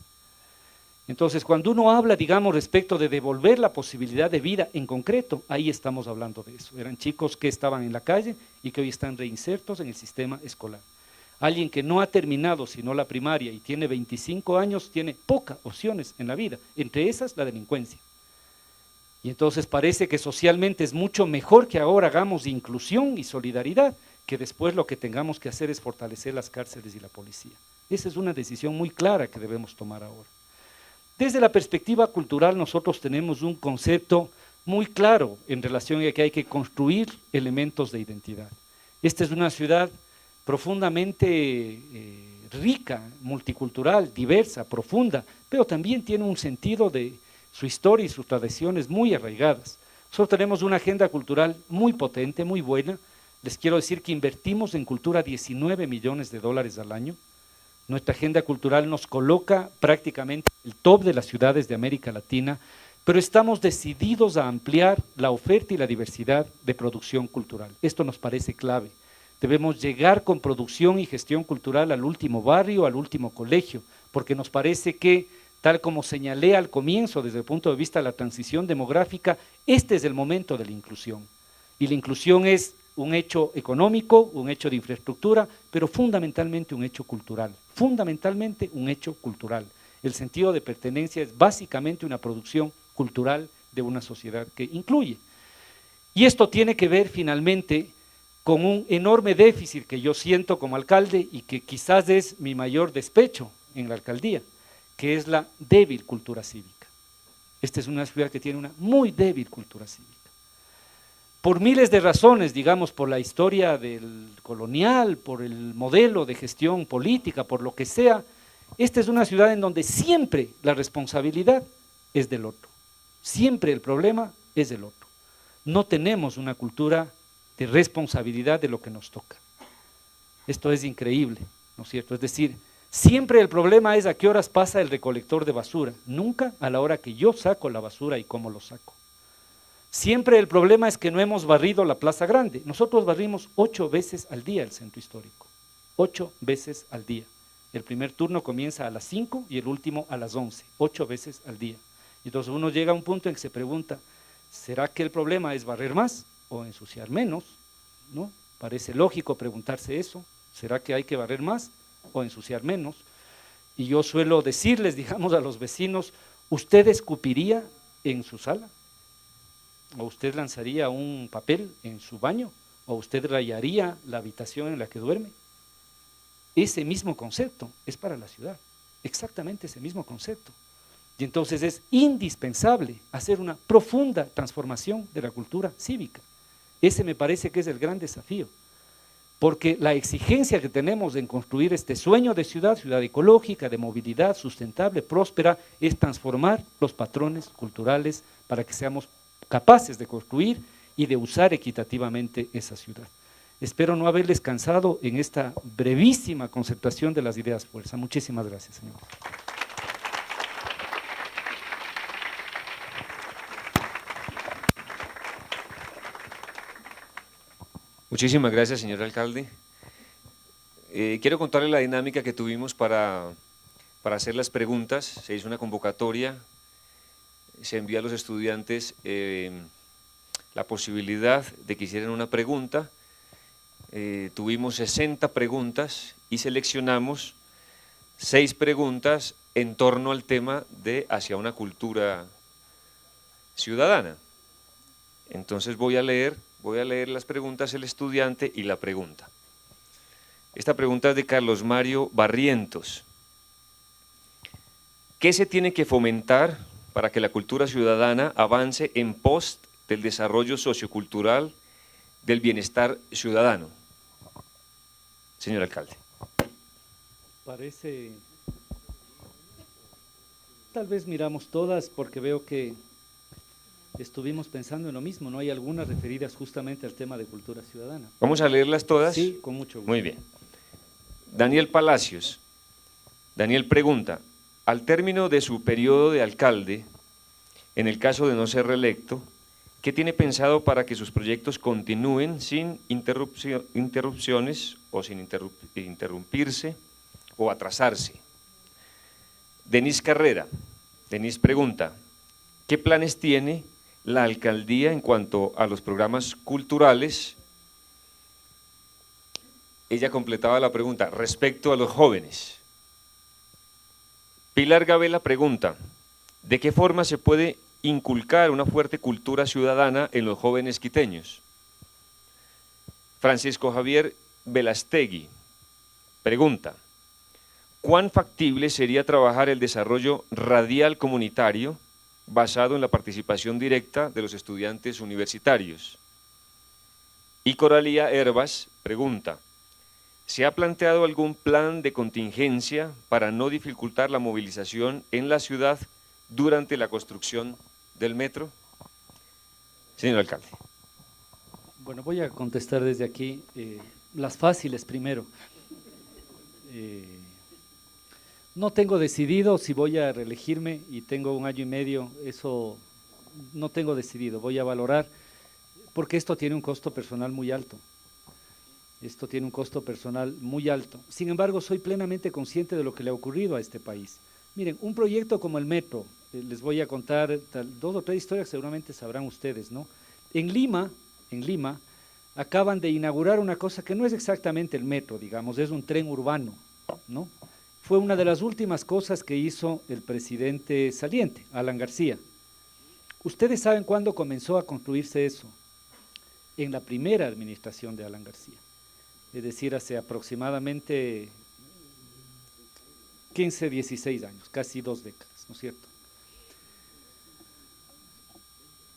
Entonces, cuando uno habla, digamos, respecto de devolver la posibilidad de vida en concreto, ahí estamos hablando de eso. Eran chicos que estaban en la calle y que hoy están reinsertos en el sistema escolar. Alguien que no ha terminado sino la primaria y tiene 25 años tiene pocas opciones en la vida, entre esas la delincuencia. Y entonces parece que socialmente es mucho mejor que ahora hagamos inclusión y solidaridad, que después lo que tengamos que hacer es fortalecer las cárceles y la policía. Esa es una decisión muy clara que debemos tomar ahora. Desde la perspectiva cultural nosotros tenemos un concepto muy claro en relación a que hay que construir elementos de identidad. Esta es una ciudad profundamente rica, multicultural, diversa, profunda, pero también tiene un sentido de su historia y sus tradiciones muy arraigadas. Nosotros tenemos una agenda cultural muy potente, muy buena. Les quiero decir que invertimos en cultura 19 millones de dólares al año. Nuestra agenda cultural nos coloca prácticamente en el top de las ciudades de América Latina, pero estamos decididos a ampliar la oferta y la diversidad de producción cultural. Esto nos parece clave. Debemos llegar con producción y gestión cultural al último barrio, al último colegio, porque nos parece que, tal como señalé al comienzo desde el punto de vista de la transición demográfica, este es el momento de la inclusión. Y la inclusión es un hecho económico, un hecho de infraestructura, pero fundamentalmente un hecho cultural, fundamentalmente un hecho cultural. El sentido de pertenencia es básicamente una producción cultural de una sociedad que incluye. Y esto tiene que ver finalmente con un enorme déficit que yo siento como alcalde y que quizás es mi mayor despecho en la alcaldía, que es la débil cultura cívica. Esta es una ciudad que tiene una muy débil cultura cívica. Por miles de razones, digamos, por la historia del colonial, por el modelo de gestión política, por lo que sea, esta es una ciudad en donde siempre la responsabilidad es del otro. Siempre el problema es del otro. No tenemos una cultura de responsabilidad de lo que nos toca. Esto es increíble, ¿no es cierto? Es decir, siempre el problema es a qué horas pasa el recolector de basura, nunca a la hora que yo saco la basura y cómo lo saco. Siempre el problema es que no hemos barrido la Plaza Grande. Nosotros barrimos 8 veces al día el centro histórico, 8 veces al día. El primer turno comienza a las 5 y el último a las 11, 8 veces al día. Entonces uno llega a un punto en que se pregunta, ¿será que el problema es barrer más o ensuciar menos? ¿No? Parece lógico preguntarse eso. ¿Será que hay que barrer más o ensuciar menos? Y yo suelo decirles, digamos, a los vecinos, ¿usted escupiría en su sala? ¿O usted lanzaría un papel en su baño? ¿O usted rayaría la habitación en la que duerme? Ese mismo concepto es para la ciudad, exactamente ese mismo concepto. Y entonces es indispensable hacer una profunda transformación de la cultura cívica. Ese me parece que es el gran desafío, porque la exigencia que tenemos en construir este sueño de ciudad, ciudad ecológica, de movilidad sustentable, próspera, es transformar los patrones culturales para que seamos capaces de construir y de usar equitativamente esa ciudad. Espero no haberles cansado en esta brevísima concentración de las ideas fuerza. Muchísimas gracias, señores. Muchísimas gracias, señor alcalde. Quiero contarle la dinámica que tuvimos para hacer las preguntas. Se hizo una convocatoria, se envió a los estudiantes la posibilidad de que hicieran una pregunta. Tuvimos 60 preguntas y seleccionamos 6 preguntas en torno al tema de hacia una cultura ciudadana. Entonces voy a leer las preguntas, el estudiante y la pregunta. Esta pregunta es de Carlos Mario Barrientos. ¿Qué se tiene que fomentar para que la cultura ciudadana avance en pos del desarrollo sociocultural del bienestar ciudadano? Señor alcalde. Parece, tal vez miramos todas porque veo que estuvimos pensando en lo mismo, ¿no? Hay algunas referidas justamente al tema de cultura ciudadana. ¿Vamos a leerlas todas? Sí, con mucho gusto. Muy bien. Daniel Palacios. Daniel pregunta, al término de su periodo de alcalde, en el caso de no ser reelecto, ¿qué tiene pensado para que sus proyectos continúen sin interrupciones o sin interrumpirse o atrasarse? Denis Carrera. Denis pregunta, ¿qué planes tiene la alcaldía en cuanto a los programas culturales ella completaba la pregunta respecto a los jóvenes. Pilar Gabela pregunta, ¿de qué forma se puede inculcar una fuerte cultura ciudadana en los jóvenes quiteños? Francisco Javier Velastegui pregunta, ¿cuán factible sería trabajar el desarrollo radial comunitario basado en la participación directa de los estudiantes universitarios? Y Coralía Herbas pregunta, ¿se ha planteado algún plan de contingencia para no dificultar la movilización en la ciudad durante la construcción del metro? Señor alcalde. Bueno, voy a contestar desde aquí las fáciles primero. No tengo decidido si voy a reelegirme y tengo 1 año y medio, eso no tengo decidido, voy a valorar, porque esto tiene un costo personal muy alto. Esto tiene un costo personal muy alto. Sin embargo, soy plenamente consciente de lo que le ha ocurrido a este país. Miren, un proyecto como el metro, les voy a contar 2 o 3 historias que seguramente sabrán ustedes, ¿no? En Lima, acaban de inaugurar una cosa que no es exactamente el metro, digamos, es un tren urbano, ¿no? Fue una de las últimas cosas que hizo el presidente saliente, Alan García. ¿Ustedes saben cuándo comenzó a construirse eso? En la primera administración de Alan García. Es decir, hace aproximadamente 15, 16 años, casi 2 décadas, ¿no es cierto?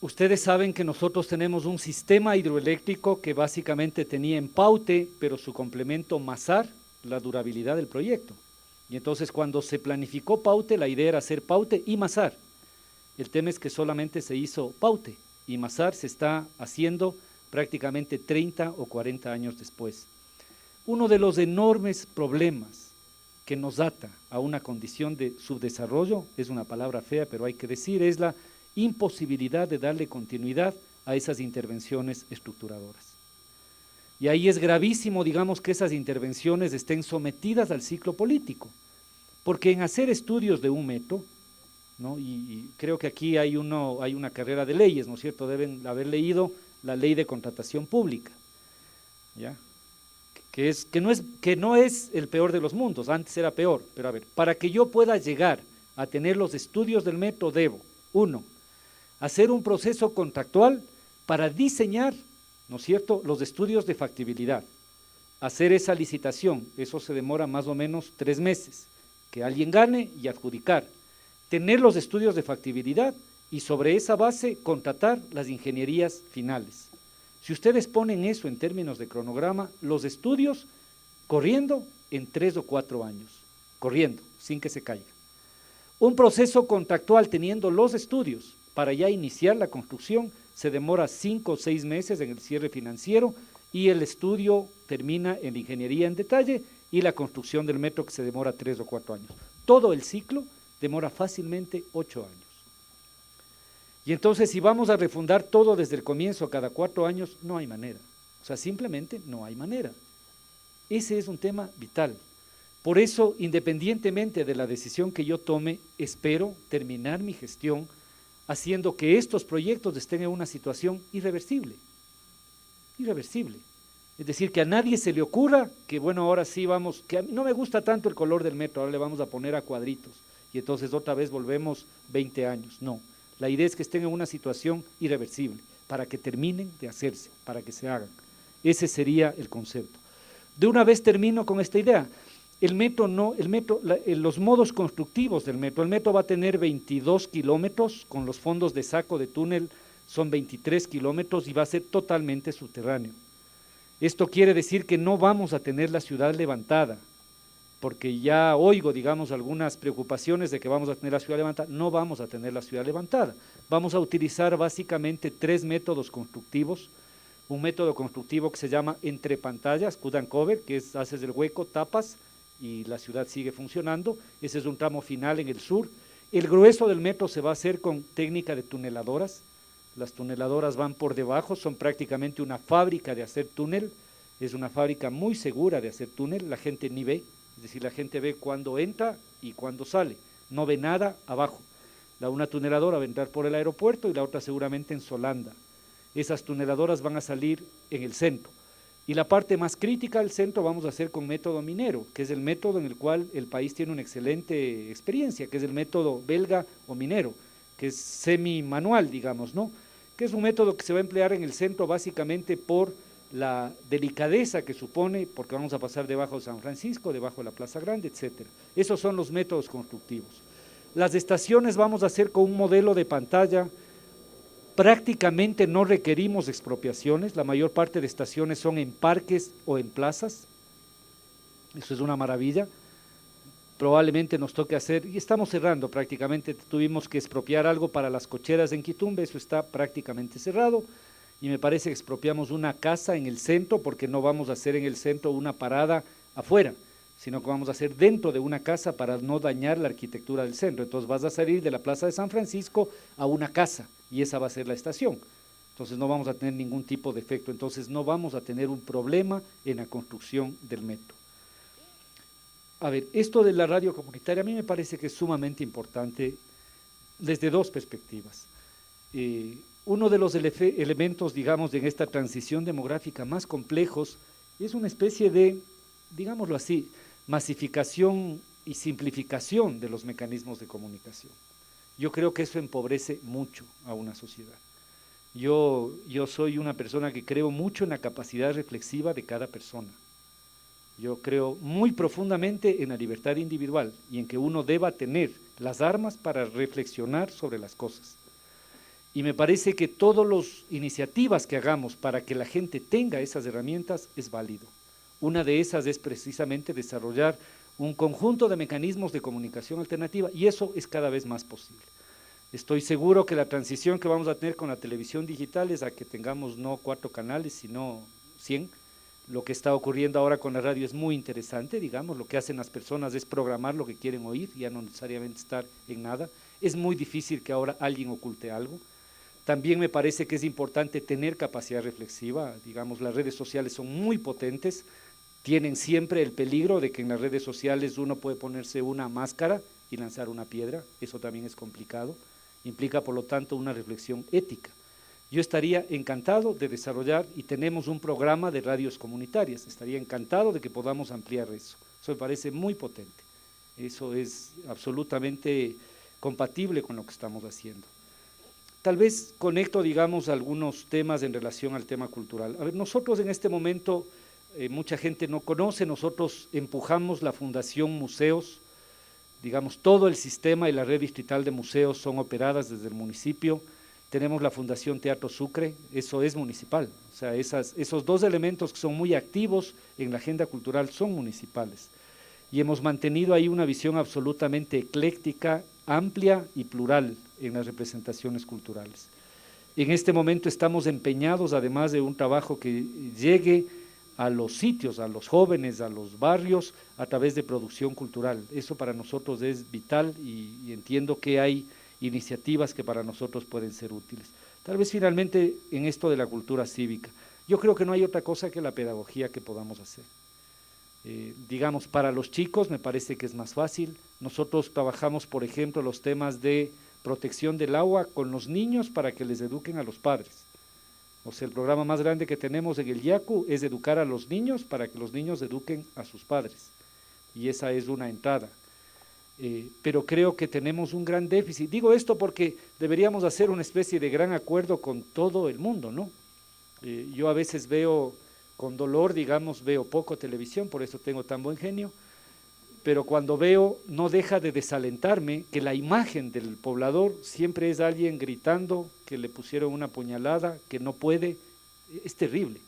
Ustedes saben que nosotros tenemos un sistema hidroeléctrico que básicamente tenía en Paute, pero su complemento Mazar, la durabilidad del proyecto. Y entonces cuando se planificó Paute, la idea era hacer Paute y Mazar. El tema es que solamente se hizo Paute y Mazar se está haciendo prácticamente 30 o 40 años después. Uno de los enormes problemas que nos ata a una condición de subdesarrollo, es una palabra fea, pero hay que decir, es la imposibilidad de darle continuidad a esas intervenciones estructuradoras. Y ahí es gravísimo, digamos, que esas intervenciones estén sometidas al ciclo político, porque en hacer estudios de un metro, ¿no? y creo que aquí hay una carrera de leyes, ¿no es cierto? Deben haber leído la ley de contratación pública, ¿ya? Que no es el peor de los mundos, antes era peor, pero a ver, para que yo pueda llegar a tener los estudios del metro debo, 1, hacer un proceso contractual para diseñar, ¿no es cierto?, los estudios de factibilidad, hacer esa licitación, eso se demora más o menos 3 meses, que alguien gane y adjudicar, tener los estudios de factibilidad y sobre esa base contratar las ingenierías finales. Si ustedes ponen eso en términos de cronograma, los estudios corriendo en 3 o 4 años, corriendo, sin que se caiga. Un proceso contractual teniendo los estudios para ya iniciar la construcción se demora 5 o 6 meses en el cierre financiero y el estudio termina en la ingeniería en detalle y la construcción del metro que se demora 3 o 4 años. Todo el ciclo demora fácilmente 8 años. Y entonces si vamos a refundar todo desde el comienzo cada 4 años, no hay manera. O sea, simplemente no hay manera. Ese es un tema vital. Por eso, independientemente de la decisión que yo tome, espero terminar mi gestión haciendo que estos proyectos estén en una situación irreversible. Irreversible. Es decir, que a nadie se le ocurra que, bueno, ahora sí vamos, que a mí no me gusta tanto el color del metro, ahora le vamos a poner a cuadritos y entonces otra vez volvemos 20 años. No, la idea es que estén en una situación irreversible, para que terminen de hacerse, para que se hagan. Ese sería el concepto. De una vez termino con esta idea. Los modos constructivos del metro, el metro va a tener 22 kilómetros, con los fondos de saco de túnel son 23 kilómetros y va a ser totalmente subterráneo. Esto quiere decir que no vamos a tener la ciudad levantada, porque ya oigo, digamos, algunas preocupaciones de que vamos a tener la ciudad levantada. No vamos a tener la ciudad levantada, vamos a utilizar básicamente 3 métodos constructivos. Un método constructivo que se llama entre pantallas, cut and cover, que es haces el hueco, tapas y la ciudad sigue funcionando. Ese es un tramo final en el sur. El grueso del metro se va a hacer con técnica de tuneladoras. Las tuneladoras van por debajo, son prácticamente una fábrica de hacer túnel, es una fábrica muy segura de hacer túnel, la gente ni ve, es decir, la gente ve cuando entra y cuando sale, no ve nada abajo. Una tuneladora va a entrar por el aeropuerto y la otra seguramente en Solanda. Esas tuneladoras van a salir en el centro. Y la parte más crítica del centro vamos a hacer con método minero, que es el método en el cual el país tiene una excelente experiencia, que es el método belga o minero, que es semi-manual, digamos, ¿no? Que es un método que se va a emplear en el centro básicamente por la delicadeza que supone, porque vamos a pasar debajo de San Francisco, debajo de la Plaza Grande, etcétera. Esos son los métodos constructivos. Las estaciones vamos a hacer con un modelo de pantalla. Prácticamente no requerimos expropiaciones, la mayor parte de estaciones son en parques o en plazas, eso es una maravilla. Probablemente nos toque hacer, y estamos cerrando prácticamente, tuvimos que expropiar algo para las cocheras en Quitumbe, eso está prácticamente cerrado, y me parece que expropiamos una casa en el centro, porque no vamos a hacer en el centro una parada afuera, sino que vamos a hacer dentro de una casa para no dañar la arquitectura del centro. Entonces vas a salir de la Plaza de San Francisco a una casa, y esa va a ser la estación. Entonces no vamos a tener ningún tipo de efecto, entonces no vamos a tener un problema en la construcción del metro. A ver, esto de la radio comunitaria a mí me parece que es sumamente importante desde dos perspectivas. Uno de los elementos, digamos, en esta transición demográfica más complejos es una especie de, digámoslo así, masificación y simplificación de los mecanismos de comunicación. Yo creo que eso empobrece mucho a una sociedad. Yo soy una persona que creo mucho en la capacidad reflexiva de cada persona. Yo creo muy profundamente en la libertad individual y en que uno deba tener las armas para reflexionar sobre las cosas. Y me parece que todas las iniciativas que hagamos para que la gente tenga esas herramientas es válido. Una de esas es precisamente desarrollar un conjunto de mecanismos de comunicación alternativa y eso es cada vez más posible. Estoy seguro que la transición que vamos a tener con la televisión digital es a que tengamos no 4 canales, sino 100. Lo que está ocurriendo ahora con la radio es muy interesante, digamos, lo que hacen las personas es programar lo que quieren oír, ya no necesariamente estar en nada. Es muy difícil que ahora alguien oculte algo. También me parece que es importante tener capacidad reflexiva, digamos, las redes sociales son muy potentes, tienen siempre el peligro de que en las redes sociales uno puede ponerse una máscara y lanzar una piedra, eso también es complicado, implica por lo tanto una reflexión ética. Yo estaría encantado de desarrollar, y tenemos un programa de radios comunitarias, estaría encantado de que podamos ampliar eso, eso me parece muy potente, eso es absolutamente compatible con lo que estamos haciendo. Tal vez conecto, digamos, algunos temas en relación al tema cultural. A ver, nosotros en este momento, mucha gente no conoce, nosotros empujamos la Fundación Museos, digamos, todo el sistema y la red distrital de museos son operadas desde el municipio. Tenemos la Fundación Teatro Sucre, eso es municipal, o sea, esos dos elementos que son muy activos en la agenda cultural son municipales. Y hemos mantenido ahí una visión absolutamente ecléctica, amplia y plural en las representaciones culturales. En este momento estamos empeñados, además de un trabajo que llegue a los sitios, a los jóvenes, a los barrios, a través de producción cultural. Eso para nosotros es vital y entiendo que hay iniciativas que para nosotros pueden ser útiles. Tal vez finalmente en esto de la cultura cívica, yo creo que no hay otra cosa que la pedagogía que podamos hacer. Digamos, para los chicos me parece que es más fácil. Nosotros trabajamos, por ejemplo, los temas de protección del agua con los niños para que les eduquen a los padres. O sea, el programa más grande que tenemos en el IACU es educar a los niños para que los niños eduquen a sus padres. Y esa es una entrada. Pero creo que tenemos un gran déficit. Digo esto porque deberíamos hacer una especie de gran acuerdo con todo el mundo, ¿no? Yo a veces veo con dolor, digamos, veo poco televisión, por eso tengo tan buen genio, pero cuando veo no deja de desalentarme que la imagen del poblador siempre es alguien gritando que le pusieron una puñalada, que no puede, es terrible.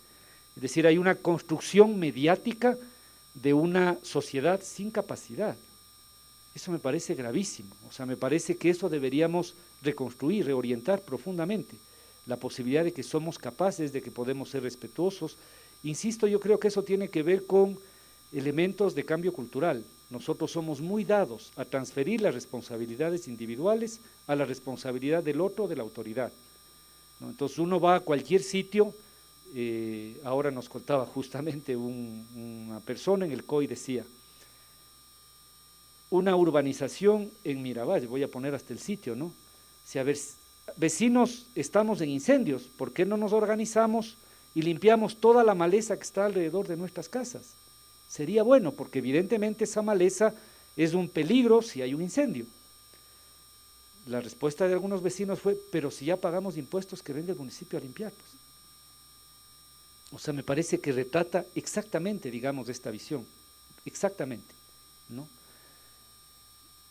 Es decir, hay una construcción mediática de una sociedad sin capacidad. Eso me parece gravísimo, o sea, me parece que eso deberíamos reconstruir, reorientar profundamente, la posibilidad de que somos capaces, de que podemos ser respetuosos. Insisto, yo creo que eso tiene que ver con elementos de cambio cultural. Nosotros somos muy dados a transferir las responsabilidades individuales a la responsabilidad del otro, de la autoridad, ¿no? Entonces uno va a cualquier sitio, ahora nos contaba justamente una persona en el COI, decía, una urbanización en Miravalle, voy a poner hasta el sitio, ¿no? Si a ver, vecinos, estamos en incendios, ¿por qué no nos organizamos y limpiamos toda la maleza que está alrededor de nuestras casas. Sería bueno, porque evidentemente esa maleza es un peligro si hay un incendio. La respuesta de algunos vecinos fue, pero si ya pagamos impuestos, que venga el municipio a limpiar, pues. O sea, me parece que retrata exactamente, digamos, esta visión, exactamente, ¿no?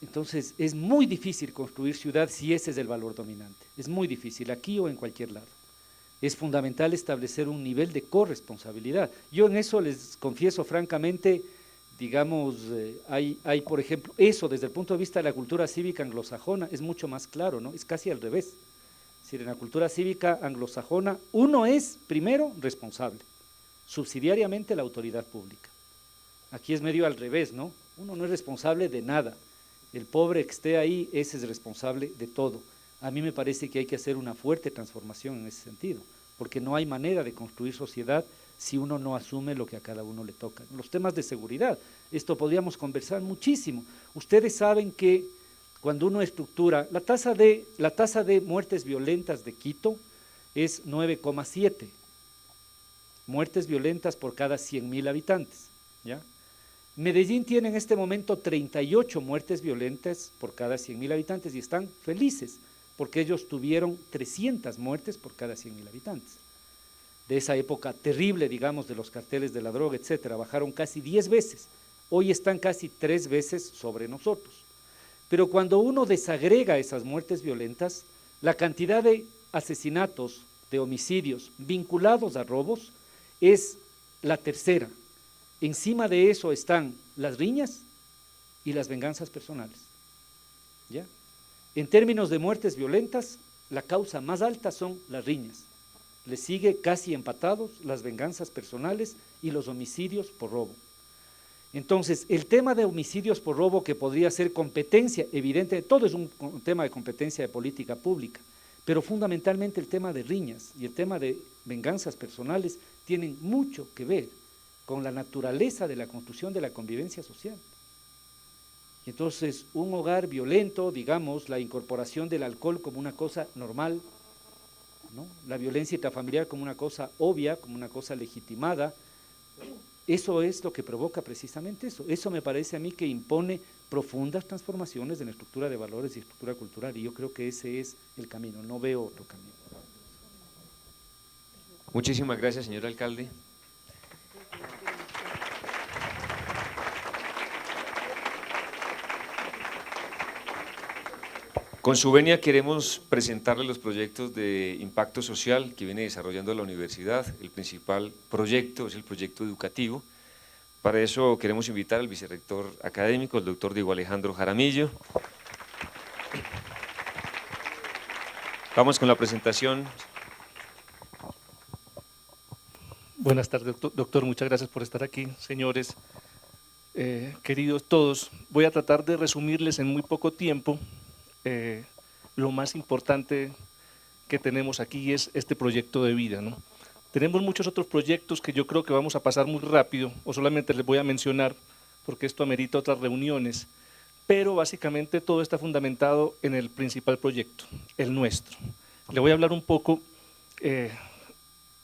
Entonces, es muy difícil construir ciudad si ese es el valor dominante, es muy difícil, aquí o en cualquier lado. Es fundamental establecer un nivel de corresponsabilidad. Yo en eso les confieso francamente, digamos, hay, por ejemplo, eso desde el punto de vista de la cultura cívica anglosajona es mucho más claro, ¿no? Es casi al revés. Es decir, en la cultura cívica anglosajona, uno es, primero, responsable, subsidiariamente la autoridad pública. Aquí es medio al revés, ¿no? Uno no es responsable de nada. El pobre que esté ahí, ese es responsable de todo. A mí me parece que hay que hacer una fuerte transformación en ese sentido, porque no hay manera de construir sociedad si uno no asume lo que a cada uno le toca. Los temas de seguridad, esto podríamos conversar muchísimo. Ustedes saben que cuando uno estructura, la tasa de muertes violentas de Quito es 9,7 muertes violentas por cada 100.000 habitantes, ¿ya? Medellín tiene en este momento 38 muertes violentas por cada 100.000 habitantes y están felices porque ellos tuvieron 300 muertes por cada 100.000 habitantes. De esa época terrible, digamos, de los carteles de la droga, etcétera, bajaron casi 10 veces, hoy están casi 3 veces sobre nosotros. Pero cuando uno desagrega esas muertes violentas, la cantidad de asesinatos, de homicidios vinculados a robos es la tercera. Encima de eso están las riñas y las venganzas personales, ¿ya? En términos de muertes violentas, la causa más alta son las riñas. Le sigue casi empatados las venganzas personales y los homicidios por robo. Entonces, el tema de homicidios por robo, que podría ser competencia, evidente, todo es un tema de competencia de política pública, pero fundamentalmente el tema de riñas y el tema de venganzas personales tienen mucho que ver con la naturaleza de la construcción de la convivencia social. Y entonces, un hogar violento, digamos, la incorporación del alcohol como una cosa normal, ¿no? La violencia intrafamiliar como una cosa obvia, como una cosa legitimada, eso es lo que provoca precisamente eso. Eso me parece a mí que impone profundas transformaciones en la estructura de valores y estructura cultural, y yo creo que ese es el camino, no veo otro camino. Muchísimas gracias, señor alcalde. Con su venia queremos presentarle los proyectos de impacto social que viene desarrollando la universidad. El principal proyecto es el proyecto educativo. Para eso queremos invitar al vicerrector académico, el doctor Diego Alejandro Jaramillo. Vamos con la presentación. Buenas tardes, doctor. Muchas gracias por estar aquí, señores. Queridos todos, voy a tratar de resumirles en muy poco tiempo lo más importante que tenemos aquí es este proyecto de vida, ¿no? Tenemos muchos otros proyectos que yo creo que vamos a pasar muy rápido, o solamente les voy a mencionar, porque esto amerita otras reuniones, pero básicamente todo está fundamentado en el principal proyecto, el nuestro. Le voy a hablar un poco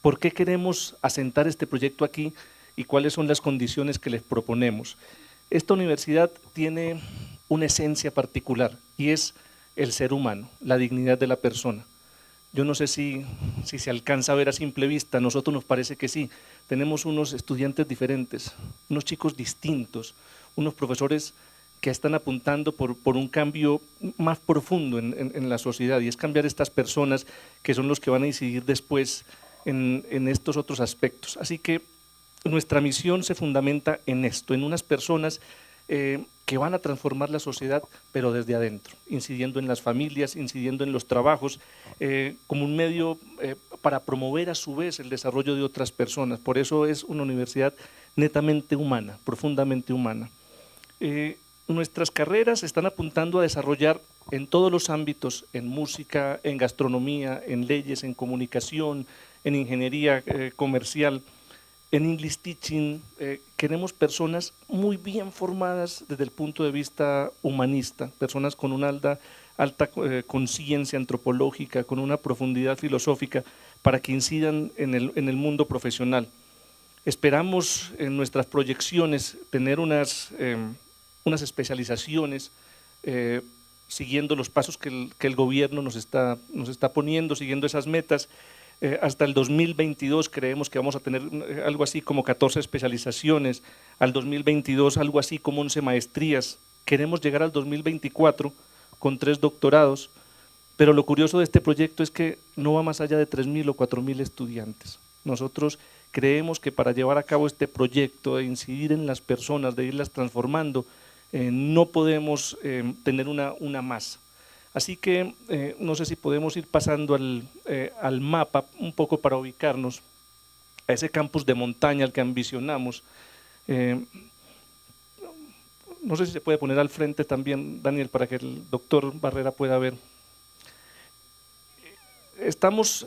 por qué queremos asentar este proyecto aquí y cuáles son las condiciones que les proponemos. Esta universidad tiene una esencia particular y es el ser humano, la dignidad de la persona. Yo no sé si se alcanza a ver a simple vista, a nosotros nos parece que sí. Tenemos unos estudiantes diferentes, unos chicos distintos, unos profesores que están apuntando por un cambio más profundo en la sociedad, y es cambiar estas personas que son los que van a incidir después en estos otros aspectos. Así que nuestra misión se fundamenta en esto, en unas personas que van a transformar la sociedad, pero desde adentro, incidiendo en las familias, incidiendo en los trabajos, como un medio para promover a su vez el desarrollo de otras personas. Por eso es una universidad netamente humana, profundamente humana. Nuestras carreras están apuntando a desarrollar en todos los ámbitos, en música, en gastronomía, en leyes, en comunicación, en ingeniería comercial, en English Teaching. Queremos personas muy bien formadas desde el punto de vista humanista, personas con una alta conciencia antropológica, con una profundidad filosófica, para que incidan en el mundo profesional. Esperamos en nuestras proyecciones tener unas especializaciones siguiendo los pasos que el gobierno nos está poniendo, siguiendo esas metas. Hasta el 2022 creemos que vamos a tener algo así como 14 especializaciones, al 2022 algo así como 11 maestrías. Queremos llegar al 2024 con 3 doctorados, pero lo curioso de este proyecto es que no va más allá de 3.000 o 4.000 estudiantes. Nosotros creemos que para llevar a cabo este proyecto, de incidir en las personas, de irlas transformando, no podemos tener una masa. Así que no sé si podemos ir pasando al mapa un poco para ubicarnos a ese campus de montaña al que ambicionamos. No sé si se puede poner al frente también, Daniel, para que el doctor Barrera pueda ver.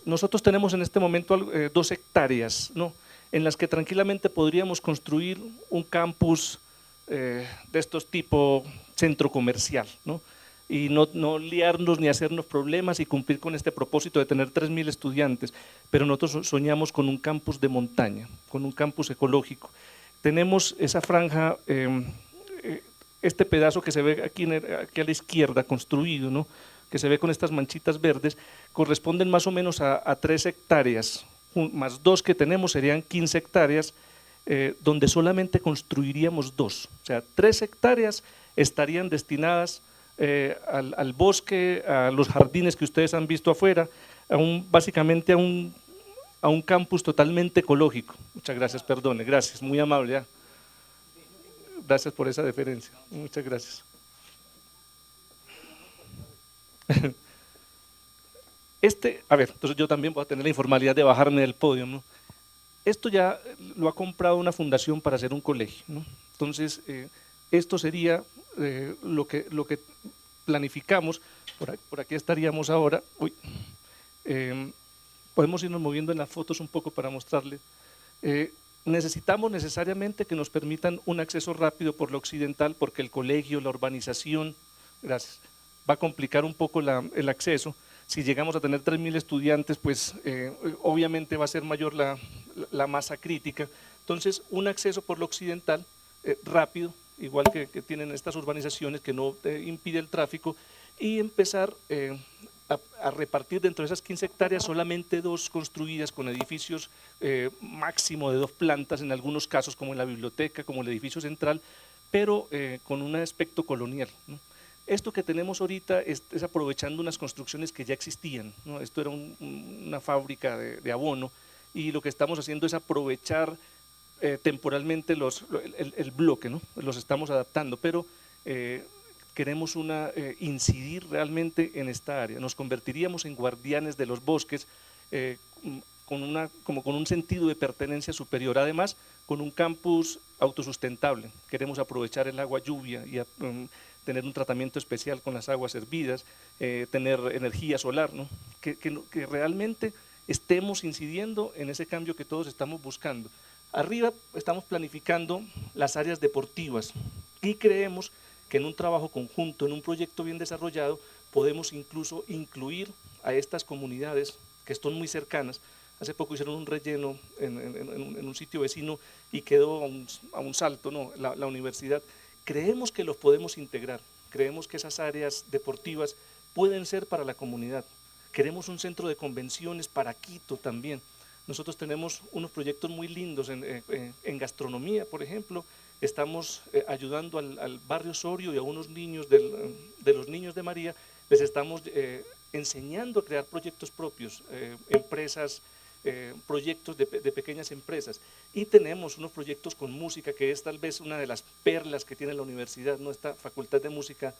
Nosotros tenemos en este momento 2 hectáreas, ¿no?, en las que tranquilamente podríamos construir un campus de estos tipo centro comercial, ¿no?, y no liarnos ni hacernos problemas y cumplir con este propósito de tener 3.000 estudiantes, pero nosotros soñamos con un campus de montaña, con un campus ecológico. Tenemos esa franja, este pedazo que se ve aquí a la izquierda construido, ¿no?, que se ve con estas manchitas verdes, corresponden más o menos a 3 hectáreas, más 2 que tenemos serían 15 hectáreas, donde solamente construiríamos 2, o sea, 3 hectáreas estarían destinadas al bosque, a los jardines que ustedes han visto afuera, básicamente a un campus totalmente ecológico. Muchas gracias, perdone, gracias, muy amable. ¿Ya? Gracias por esa deferencia, muchas gracias. Entonces yo también voy a tener la informalidad de bajarme del podio, ¿no? Esto ya lo ha comprado una fundación para hacer un colegio, ¿no? Entonces, esto sería lo que planificamos. Por aquí estaríamos ahora. Podemos irnos moviendo en las fotos un poco para mostrarle. Necesitamos necesariamente que nos permitan un acceso rápido por la occidental, porque el colegio, la urbanización, gracias, va a complicar un poco el acceso. Si llegamos a tener 3.000 estudiantes, pues obviamente va a ser mayor la masa crítica. Entonces, un acceso por lo occidental rápido, igual que tienen estas urbanizaciones, que no impide el tráfico, y empezar a repartir dentro de esas 15 hectáreas solamente 2 construidas con edificios máximo de 2 plantas, en algunos casos como en la biblioteca, como el edificio central, pero con un aspecto colonial, ¿no? Esto que tenemos ahorita es aprovechando unas construcciones que ya existían, ¿no? Esto era una fábrica de abono, y lo que estamos haciendo es aprovechar temporalmente el bloque, ¿no? Los estamos adaptando, pero queremos incidir realmente en esta área. Nos convertiríamos en guardianes de los bosques, como con un sentido de pertenencia superior, además con un campus autosustentable. Queremos aprovechar el agua lluvia y tener un tratamiento especial con las aguas hervidas, tener energía solar, ¿no? Que realmente estemos incidiendo en ese cambio que todos estamos buscando. Arriba estamos planificando las áreas deportivas y creemos que en un trabajo conjunto, en un proyecto bien desarrollado, podemos incluso incluir a estas comunidades que están muy cercanas. Hace poco hicieron un relleno en un sitio vecino y quedó a un salto, ¿no?, la universidad. Creemos que los podemos integrar, creemos que esas áreas deportivas pueden ser para la comunidad. Queremos un centro de convenciones para Quito también. Nosotros tenemos unos proyectos muy lindos en gastronomía, por ejemplo. Estamos ayudando al barrio Osorio y a unos niños de los Niños de María. Les estamos enseñando a crear proyectos propios, empresas, proyectos de pequeñas empresas, y tenemos unos proyectos con música, que es tal vez una de las perlas que tiene la universidad, ¿no?, esta facultad de música,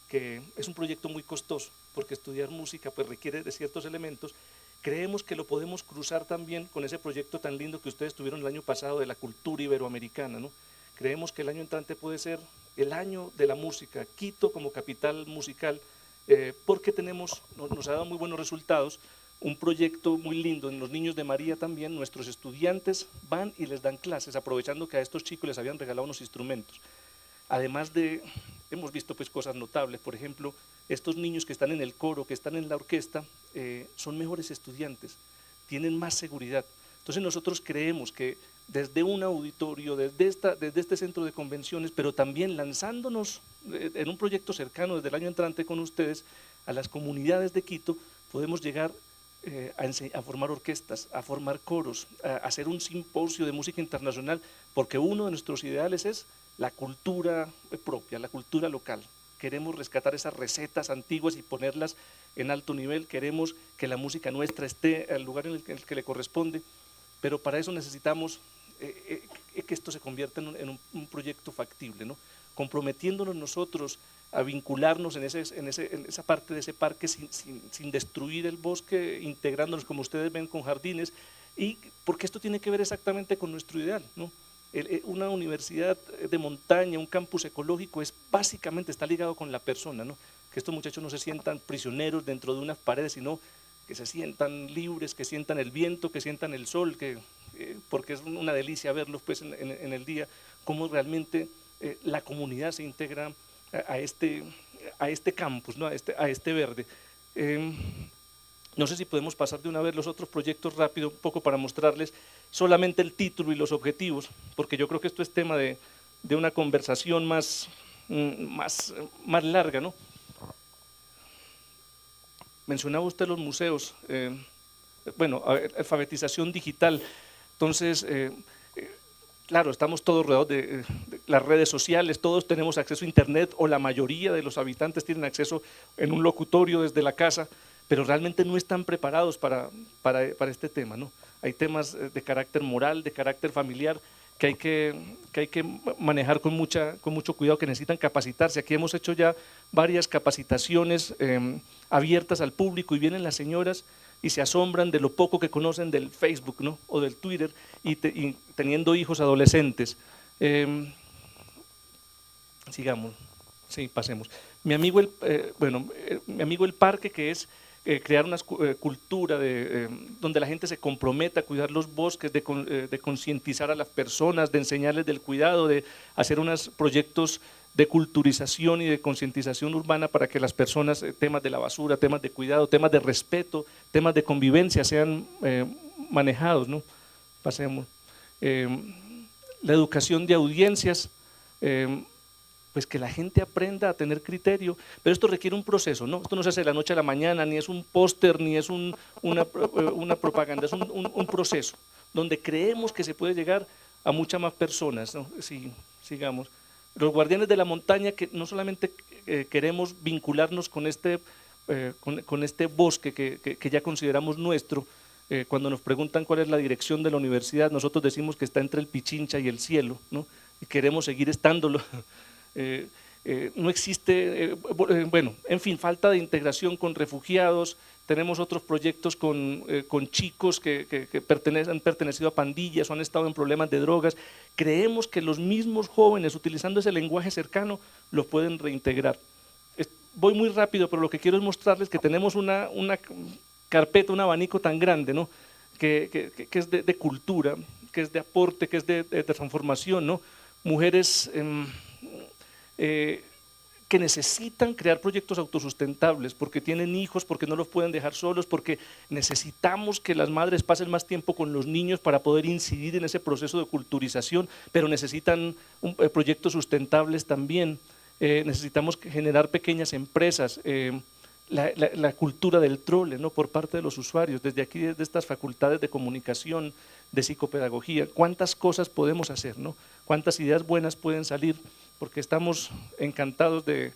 que es un proyecto muy costoso, porque estudiar música pues requiere de ciertos elementos. Creemos que lo podemos cruzar también con ese proyecto tan lindo que ustedes tuvieron el año pasado de la cultura iberoamericana, ¿no? Creemos que el año entrante puede ser el año de la música, Quito como capital musical, porque nos ha dado muy buenos resultados. Un proyecto muy lindo en los Niños de María también. Nuestros estudiantes van y les dan clases, aprovechando que a estos chicos les habían regalado unos instrumentos. Además hemos visto pues cosas notables. Por ejemplo, estos niños que están en el coro, que están en la orquesta, son mejores estudiantes, tienen más seguridad. Entonces nosotros creemos que desde un auditorio, desde este centro de convenciones, pero también lanzándonos en un proyecto cercano desde el año entrante con ustedes a las comunidades de Quito, podemos llegar a formar orquestas, a formar coros, a hacer un simposio de música internacional, porque uno de nuestros ideales es la cultura propia, la cultura local. Queremos rescatar esas recetas antiguas y ponerlas en alto nivel, queremos que la música nuestra esté al lugar en el que le corresponde, pero para eso necesitamos que esto se convierta en un proyecto factible, ¿no? Comprometiéndonos nosotros a vincularnos en esa parte de ese parque sin destruir el bosque, integrándonos como ustedes ven con jardines, y porque esto tiene que ver exactamente con nuestro ideal, ¿no? Una universidad de montaña, un campus ecológico básicamente está ligado con la persona, ¿no? Que estos muchachos no se sientan prisioneros dentro de unas paredes, sino que se sientan libres, que sientan el viento, que sientan el sol, porque es una delicia verlos pues, en el día, cómo realmente la comunidad se integra a este campus, ¿no? a este verde. No sé si podemos pasar de una vez los otros proyectos rápido, un poco para mostrarles solamente el título y los objetivos, porque yo creo que esto es tema de una conversación más larga, ¿no? Mencionaba usted los museos, bueno, alfabetización digital, entonces, claro, estamos todos rodeados de las redes sociales, todos tenemos acceso a internet, o la mayoría de los habitantes tienen acceso en un locutorio desde la casa, pero realmente no están preparados para este tema, ¿no? Hay temas de carácter moral, de carácter familiar, que hay que manejar con mucho cuidado, que necesitan capacitarse. Aquí hemos hecho ya varias capacitaciones abiertas al público, y vienen las señoras y se asombran de lo poco que conocen del Facebook, ¿no? O del Twitter, y teniendo hijos adolescentes. Sigamos, sí, pasemos. Mi amigo el parque, que es crear una cultura donde la gente se comprometa a cuidar los bosques, de concientizar a las personas, de enseñarles del cuidado, de hacer unos proyectos de culturización y de concientización urbana para que las personas, temas de la basura, temas de cuidado, temas de respeto, temas de convivencia sean manejados, ¿no? Pasemos. La educación de audiencias, pues que la gente aprenda a tener criterio, pero esto requiere un proceso, ¿no? Esto no se hace de la noche a la mañana, ni es un póster, ni es una propaganda, es un proceso donde creemos que se puede llegar a muchas más personas, ¿no? Sí, sigamos. Los guardianes de la montaña, que no solamente queremos vincularnos con este bosque que ya consideramos nuestro. Cuando nos preguntan cuál es la dirección de la universidad, nosotros decimos que está entre el Pichincha y el cielo, ¿no? Y queremos seguir estándolo. No existe, bueno, en fin, falta de integración con refugiados. Tenemos otros proyectos con chicos que han pertenecido a pandillas o han estado en problemas de drogas. Creemos que los mismos jóvenes, utilizando ese lenguaje cercano, los pueden reintegrar. Voy muy rápido, pero lo que quiero es mostrarles que tenemos una carpeta, un abanico tan grande, ¿no? que es de cultura, que es de aporte, que es de transformación, ¿no? Mujeres que necesitan crear proyectos autosustentables porque tienen hijos, porque no los pueden dejar solos, porque necesitamos que las madres pasen más tiempo con los niños para poder incidir en ese proceso de culturización, pero necesitan proyectos sustentables también. Necesitamos generar pequeñas empresas, la cultura del trole, ¿no? Por parte de los usuarios, desde aquí, desde estas facultades de comunicación, de psicopedagogía, cuántas cosas podemos hacer, ¿no? Cuántas ideas buenas pueden salir, porque estamos encantados de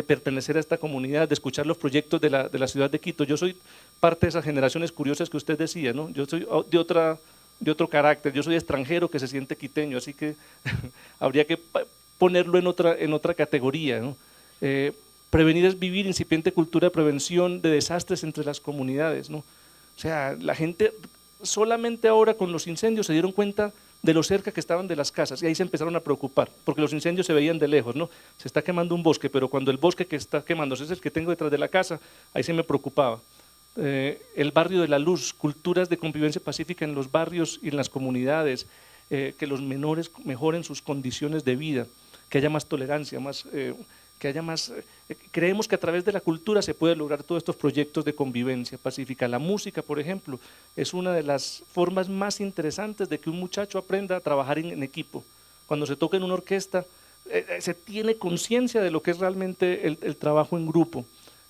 pertenecer a esta comunidad, de escuchar los proyectos de la ciudad de Quito. Yo soy parte de esas generaciones curiosas que usted decía, ¿no? Yo soy de otro carácter, yo soy extranjero que se siente quiteño, así que habría que ponerlo en otra categoría, ¿no? Prevenir es vivir, incipiente cultura de prevención de desastres entre las comunidades, ¿no? O sea, la gente solamente ahora con los incendios se dieron cuenta de lo cerca que estaban de las casas, y ahí se empezaron a preocupar, porque los incendios se veían de lejos, ¿no? Se está quemando un bosque, pero cuando el bosque que está quemándose es el que tengo detrás de la casa, ahí se me preocupaba. El barrio de la luz, culturas de convivencia pacífica en los barrios y en las comunidades, que los menores mejoren sus condiciones de vida, que haya más tolerancia, más que haya más… creemos que a través de la cultura se puede lograr todos estos proyectos de convivencia pacífica. La música, por ejemplo, es una de las formas más interesantes de que un muchacho aprenda a trabajar en equipo. Cuando se toca en una orquesta, se tiene conciencia de lo que es realmente el trabajo en grupo.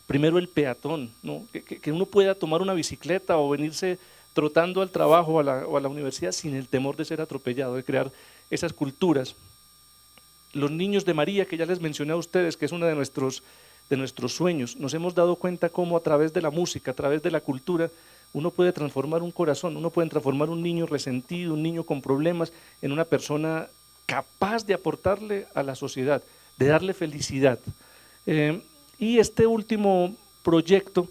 Primero el peatón, ¿no? Que uno pueda tomar una bicicleta o venirse trotando al trabajo o a la universidad sin el temor de ser atropellado, de crear esas culturas. Los niños de María, que ya les mencioné a ustedes, que es uno de nuestros sueños, nos hemos dado cuenta cómo a través de la música, a través de la cultura, uno puede transformar un corazón, uno puede transformar un niño resentido, un niño con problemas, en una persona capaz de aportarle a la sociedad, de darle felicidad. Y este último proyecto,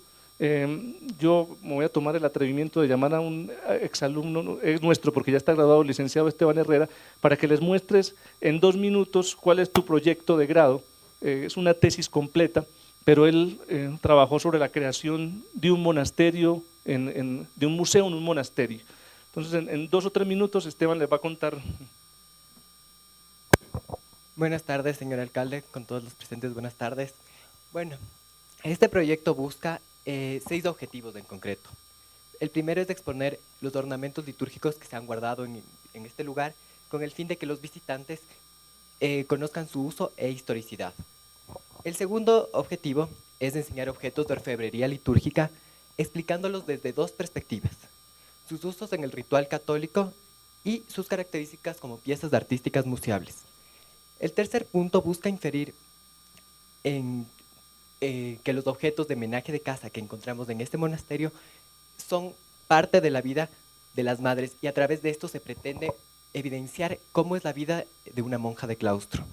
yo me voy a tomar el atrevimiento de llamar a un exalumno nuestro, porque ya está graduado, el licenciado Esteban Herrera, para que les muestres en 2 minutos cuál es tu proyecto de grado. Es una tesis completa, pero él trabajó sobre la creación de un monasterio, de un museo en un monasterio. Entonces, en 2 o 3 minutos, Esteban les va a contar. Buenas tardes, señor alcalde, con todos los presentes, buenas tardes. Bueno, este proyecto busca 6 objetivos en concreto. El primero es exponer los ornamentos litúrgicos que se han guardado en este lugar con el fin de que los visitantes conozcan su uso e historicidad. El segundo objetivo es enseñar objetos de orfebrería litúrgica explicándolos desde 2 perspectivas: sus usos en el ritual católico y sus características como piezas artísticas museables. El tercer punto busca inferir en que los objetos de menaje de casa que encontramos en este monasterio son parte de la vida de las madres, y a través de esto se pretende evidenciar cómo es la vida de una monja de claustro.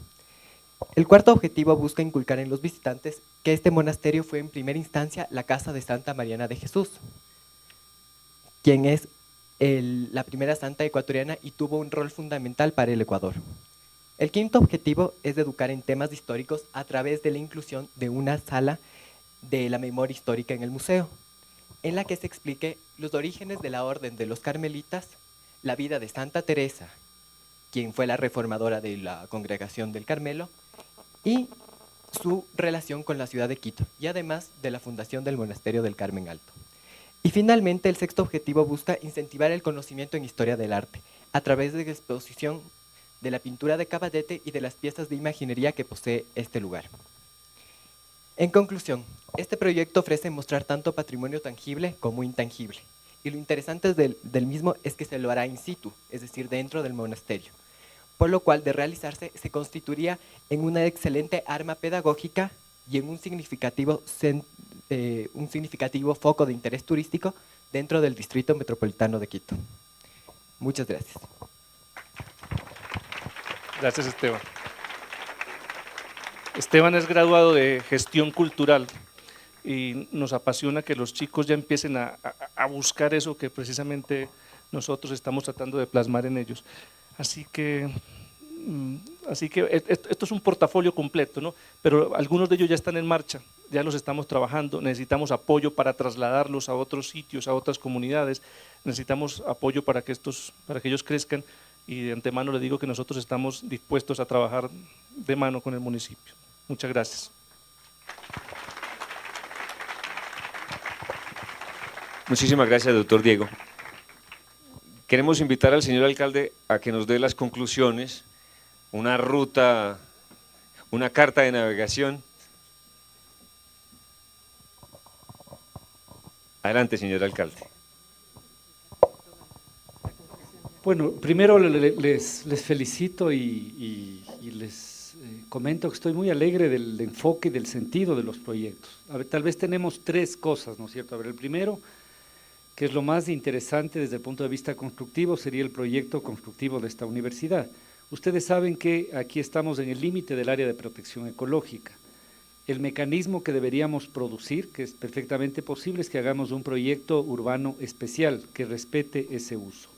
El cuarto objetivo busca inculcar en los visitantes que este monasterio fue en primera instancia la casa de Santa Mariana de Jesús, quien es la primera santa ecuatoriana y tuvo un rol fundamental para el Ecuador. El quinto objetivo es educar en temas históricos a través de la inclusión de una sala de la memoria histórica en el museo, en la que se explique los orígenes de la Orden de los Carmelitas, la vida de Santa Teresa, quien fue la reformadora de la Congregación del Carmelo, y su relación con la ciudad de Quito, y además de la fundación del Monasterio del Carmen Alto. Y finalmente, el sexto objetivo busca incentivar el conocimiento en historia del arte, a través de la exposición de la pintura de caballete y de las piezas de imaginería que posee este lugar. En conclusión, este proyecto ofrece mostrar tanto patrimonio tangible como intangible, y lo interesante del mismo es que se lo hará in situ, es decir, dentro del monasterio, por lo cual, de realizarse, se constituiría en una excelente arma pedagógica y en un significativo foco de interés turístico dentro del Distrito Metropolitano de Quito. Muchas gracias. Gracias, Esteban. Esteban es graduado de Gestión Cultural y nos apasiona que los chicos ya empiecen a buscar eso que precisamente nosotros estamos tratando de plasmar en ellos. Así que esto es un portafolio completo, ¿no? Pero algunos de ellos ya están en marcha, ya los estamos trabajando, necesitamos apoyo para trasladarlos a otros sitios, a otras comunidades, necesitamos apoyo para que ellos crezcan, y de antemano le digo que nosotros estamos dispuestos a trabajar de mano con el municipio. Muchas gracias. Muchísimas gracias, doctor Diego. Queremos invitar al señor alcalde a que nos dé las conclusiones, una ruta, una carta de navegación. Adelante, señor alcalde. Bueno, primero les felicito y les comento que estoy muy alegre del enfoque y del sentido de los proyectos. A ver, tal vez tenemos 3 cosas, ¿no es cierto? A ver, el primero, que es lo más interesante desde el punto de vista constructivo, sería el proyecto constructivo de esta universidad. Ustedes saben que aquí estamos en el límite del área de protección ecológica. El mecanismo que deberíamos producir, que es perfectamente posible, es que hagamos un proyecto urbano especial que respete ese uso.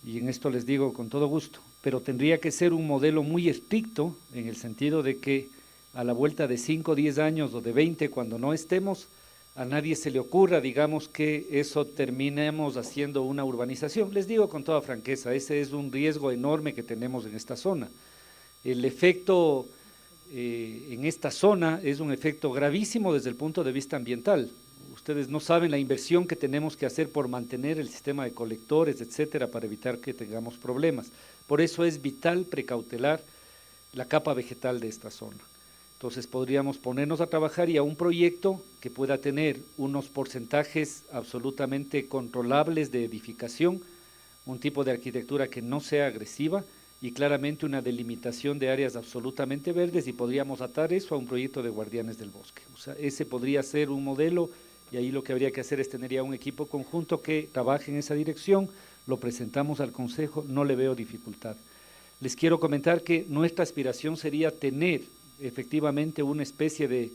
Y en esto les digo con todo gusto, pero tendría que ser un modelo muy estricto en el sentido de que a la vuelta de 5 o 10 años o de 20, cuando no estemos, a nadie se le ocurra, digamos, que eso terminemos haciendo una urbanización. Les digo con toda franqueza, ese es un riesgo enorme que tenemos en esta zona. El efecto en esta zona es un efecto gravísimo desde el punto de vista ambiental. Ustedes no saben la inversión que tenemos que hacer por mantener el sistema de colectores, etcétera, para evitar que tengamos problemas. Por eso es vital precautelar la capa vegetal de esta zona. Entonces podríamos ponernos a trabajar y a un proyecto que pueda tener unos porcentajes absolutamente controlables de edificación, un tipo de arquitectura que no sea agresiva y claramente una delimitación de áreas absolutamente verdes, y podríamos atar eso a un proyecto de guardianes del bosque. O sea, ese podría ser un modelo, y ahí lo que habría que hacer es tener ya un equipo conjunto que trabaje en esa dirección, lo presentamos al Consejo, no le veo dificultad. Les quiero comentar que nuestra aspiración sería tener efectivamente una especie de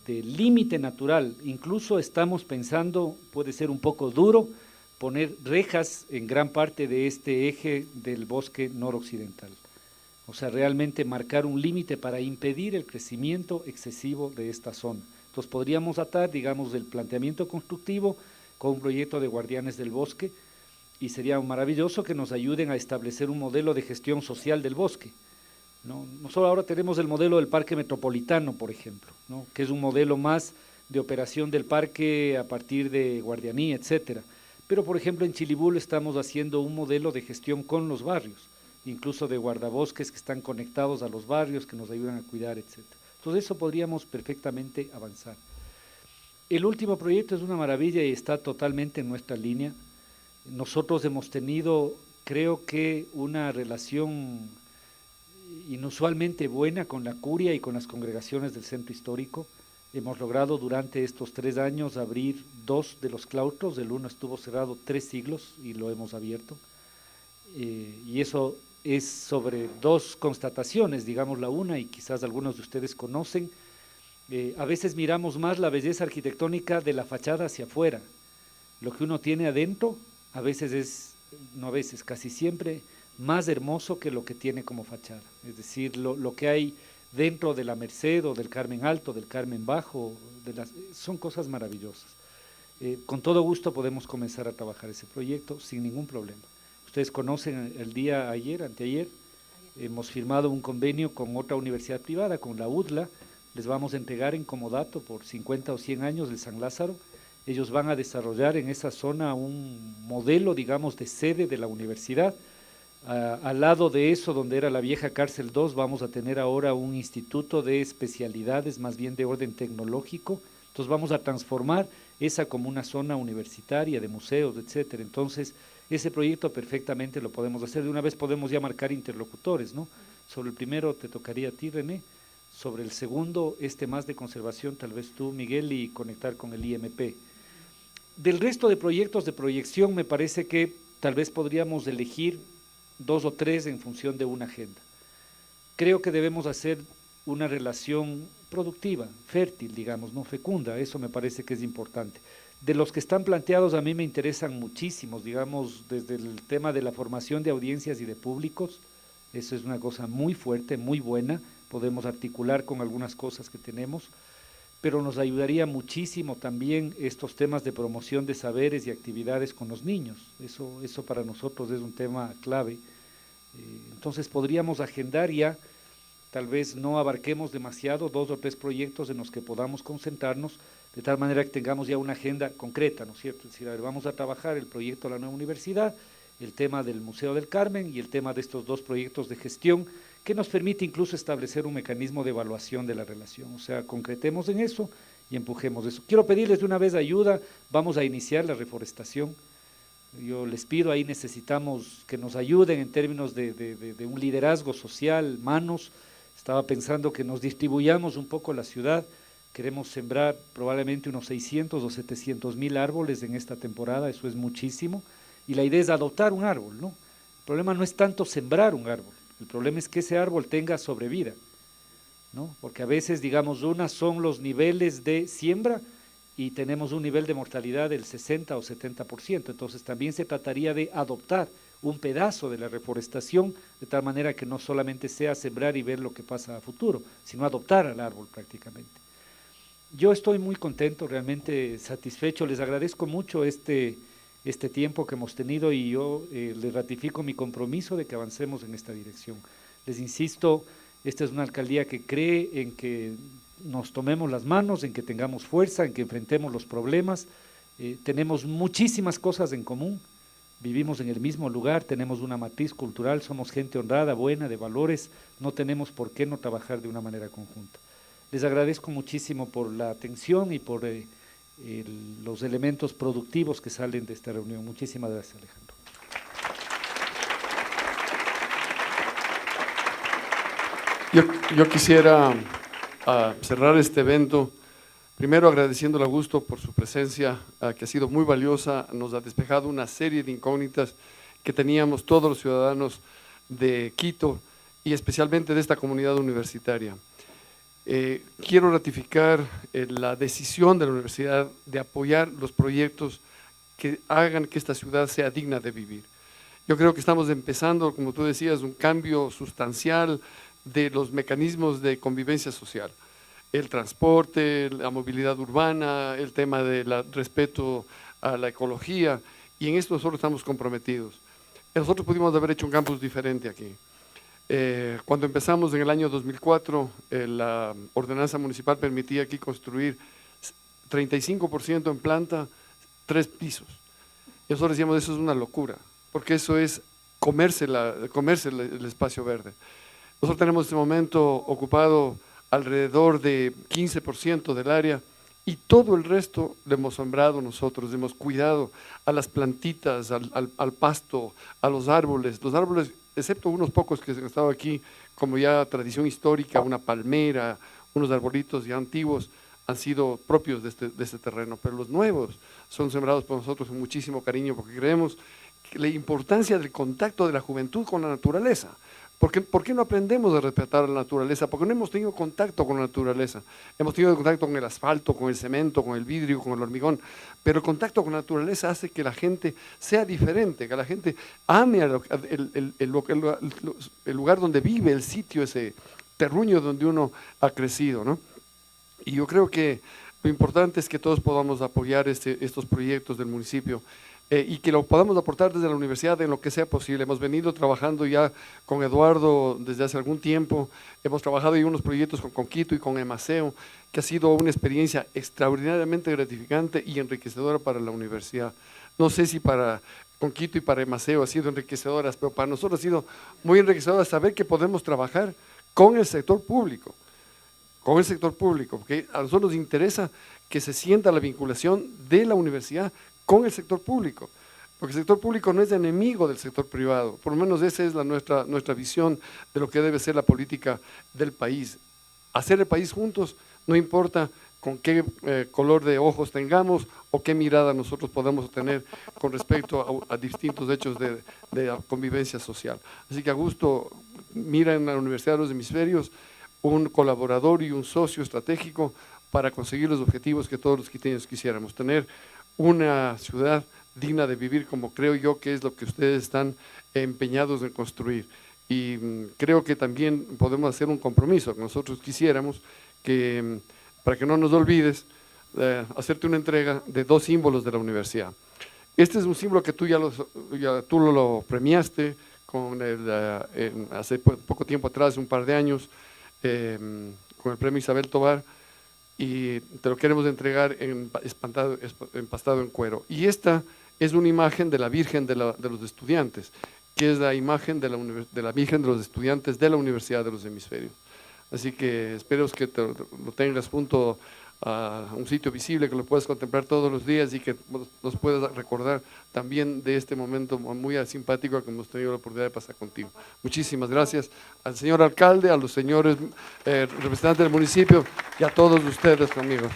límite natural. Incluso estamos pensando, puede ser un poco duro, poner rejas en gran parte de este eje del bosque noroccidental. O sea, realmente marcar un límite para impedir el crecimiento excesivo de esta zona. Entonces podríamos atar, digamos, el planteamiento constructivo con un proyecto de guardianes del bosque, y sería maravilloso que nos ayuden a establecer un modelo de gestión social del bosque. Nosotros ahora tenemos el modelo del parque metropolitano, por ejemplo, ¿no? Que es un modelo más de operación del parque a partir de guardianía, etcétera. Pero, por ejemplo, en Chilibul estamos haciendo un modelo de gestión con los barrios, incluso de guardabosques que están conectados a los barrios, que nos ayudan a cuidar, etcétera. Entonces eso podríamos perfectamente avanzar. El último proyecto es una maravilla y está totalmente en nuestra línea. Nosotros hemos tenido, creo que, una relación inusualmente buena con la curia y con las congregaciones del centro histórico. Hemos logrado durante estos 3 años abrir 2 de los claustros, el uno estuvo cerrado 3 siglos y lo hemos abierto. Y eso es sobre 2 constataciones, digamos la una, y quizás algunos de ustedes conocen. A veces miramos más la belleza arquitectónica de la fachada hacia afuera. Lo que uno tiene adentro a veces es, no a veces, casi siempre, más hermoso que lo que tiene como fachada. Es decir, lo que hay dentro de la Merced o del Carmen Alto, del Carmen Bajo, son cosas maravillosas. Con todo gusto podemos comenzar a trabajar ese proyecto sin ningún problema. Ustedes conocen el día ayer, anteayer, hemos firmado un convenio con otra universidad privada, con la UDLA. Les vamos a entregar en comodato por 50 o 100 años el San Lázaro. Ellos van a desarrollar en esa zona un modelo, digamos, de sede de la universidad. Al lado de eso, donde era la vieja cárcel 2, vamos a tener ahora un instituto de especialidades, más bien de orden tecnológico. Entonces vamos a transformar esa como una zona universitaria de museos, etcétera. Entonces ese proyecto perfectamente lo podemos hacer. De una vez podemos ya marcar interlocutores, ¿no? Sobre el primero te tocaría a ti, René. Sobre el segundo, más de conservación, tal vez tú, Miguel, y conectar con el IMP. Del resto de proyectos de proyección, me parece que tal vez podríamos elegir 2 o 3 en función de una agenda. Creo que debemos hacer una relación productiva, fértil, digamos, no fecunda, eso me parece que es importante. De los que están planteados a mí me interesan muchísimos, digamos, desde el tema de la formación de audiencias y de públicos, eso es una cosa muy fuerte, muy buena, podemos articular con algunas cosas que tenemos, pero nos ayudaría muchísimo también estos temas de promoción de saberes y actividades con los niños, eso para nosotros es un tema clave. Entonces podríamos agendar ya, tal vez no abarquemos demasiado, 2 o 3 proyectos en los que podamos concentrarnos, de tal manera que tengamos ya una agenda concreta, ¿no es cierto? Es decir, a ver, vamos a trabajar el proyecto de la nueva universidad, el tema del Museo del Carmen y el tema de estos 2 proyectos de gestión, que nos permite incluso establecer un mecanismo de evaluación de la relación. O sea, concretemos en eso y empujemos eso. Quiero pedirles de una vez ayuda, vamos a iniciar la reforestación. Yo les pido, ahí necesitamos que nos ayuden en términos de un liderazgo social, manos. Estaba pensando que nos distribuyamos un poco la ciudad. Queremos sembrar probablemente unos 600 o 700 mil árboles en esta temporada, eso es muchísimo. Y la idea es adoptar un árbol, ¿no? El problema no es tanto sembrar un árbol, el problema es que ese árbol tenga sobrevida, ¿no? Porque a veces, digamos, unas son los niveles de siembra y tenemos un nivel de mortalidad del 60 o 70%, entonces también se trataría de adoptar un pedazo de la reforestación, de tal manera que no solamente sea sembrar y ver lo que pasa a futuro, sino adoptar al árbol prácticamente. Yo estoy muy contento, realmente satisfecho, les agradezco mucho este tiempo que hemos tenido y yo les ratifico mi compromiso de que avancemos en esta dirección. Les insisto, Esta es una alcaldía que cree en que nos tomemos las manos, en que tengamos fuerza, en que enfrentemos los problemas. Tenemos muchísimas cosas en común, vivimos en el mismo lugar, tenemos una matriz cultural, somos gente honrada, buena, de valores, no tenemos por qué no trabajar de una manera conjunta. Les agradezco muchísimo por la atención y por los elementos productivos que salen de esta reunión. Muchísimas gracias, Alejandro. Yo quisiera cerrar este evento, primero agradeciendo a Augusto por su presencia, que ha sido muy valiosa, nos ha despejado una serie de incógnitas que teníamos todos los ciudadanos de Quito y especialmente de esta comunidad universitaria. Quiero ratificar la decisión de la universidad de apoyar los proyectos que hagan que esta ciudad sea digna de vivir. Yo creo que estamos empezando, como tú decías, un cambio sustancial de los mecanismos de convivencia social. El transporte, la movilidad urbana, el tema del respeto a la ecología, y en esto nosotros estamos comprometidos. Nosotros pudimos haber hecho un campus diferente aquí. Cuando empezamos en el año 2004, la ordenanza municipal permitía aquí construir 35% en planta, 3 pisos. Y nosotros decíamos, eso es una locura, porque eso es comerse el espacio verde. Nosotros tenemos en este momento ocupado alrededor de 15% del área y todo el resto lo hemos sembrado nosotros, hemos cuidado a las plantitas, al pasto, a los árboles, excepto unos pocos que han estado aquí como ya tradición histórica, una palmera, unos arbolitos ya antiguos, han sido propios de este terreno, pero los nuevos son sembrados por nosotros con muchísimo cariño porque creemos que la importancia del contacto de la juventud con la naturaleza. ¿Por qué no aprendemos a respetar la naturaleza? Porque no hemos tenido contacto con la naturaleza. Hemos tenido contacto con el asfalto, con el cemento, con el vidrio, con el hormigón, pero el contacto con la naturaleza hace que la gente sea diferente, que la gente ame el lugar donde vive, el sitio, ese terruño donde uno ha crecido, ¿no? Y yo creo que lo importante es que todos podamos apoyar estos proyectos del municipio. Y que lo podamos aportar desde la universidad en lo que sea posible. Hemos venido trabajando ya con Eduardo desde hace algún tiempo, hemos trabajado en unos proyectos con Quito y con Emaceo, que ha sido una experiencia extraordinariamente gratificante y enriquecedora para la universidad. No sé si para Quito y para Emaceo ha sido enriquecedora, pero para nosotros ha sido muy enriquecedora saber que podemos trabajar con el sector público, porque a nosotros nos interesa que se sienta la vinculación de la universidad con el sector público, porque el sector público no es enemigo del sector privado, por lo menos esa es nuestra visión de lo que debe ser la política del país. Hacer el país juntos, no importa con qué color de ojos tengamos o qué mirada nosotros podamos tener con respecto a distintos hechos de convivencia social. Así que Augusto mira en la Universidad de los Hemisferios un colaborador y un socio estratégico para conseguir los objetivos que todos los quiteños quisiéramos, tener una ciudad digna de vivir, como creo yo que es lo que ustedes están empeñados en construir. Y creo que también podemos hacer un compromiso, que nosotros quisiéramos que, para que no nos olvides, hacerte una entrega de 2 símbolos de la universidad. Este es un símbolo que tú tú lo premiaste hace poco tiempo atrás, un par de años, con el premio Isabel Tovar, y te lo queremos entregar empastado en cuero. Y esta es una imagen de la Virgen de los Estudiantes, que es la imagen de la Virgen de los Estudiantes de la Universidad de los Hemisferios. Así que espero que lo tengas junto a un sitio visible, que lo puedas contemplar todos los días y que nos puedas recordar también de este momento muy simpático que hemos tenido la oportunidad de pasar contigo. Muchísimas gracias al señor alcalde, a los señores representantes del municipio y a todos ustedes, amigos.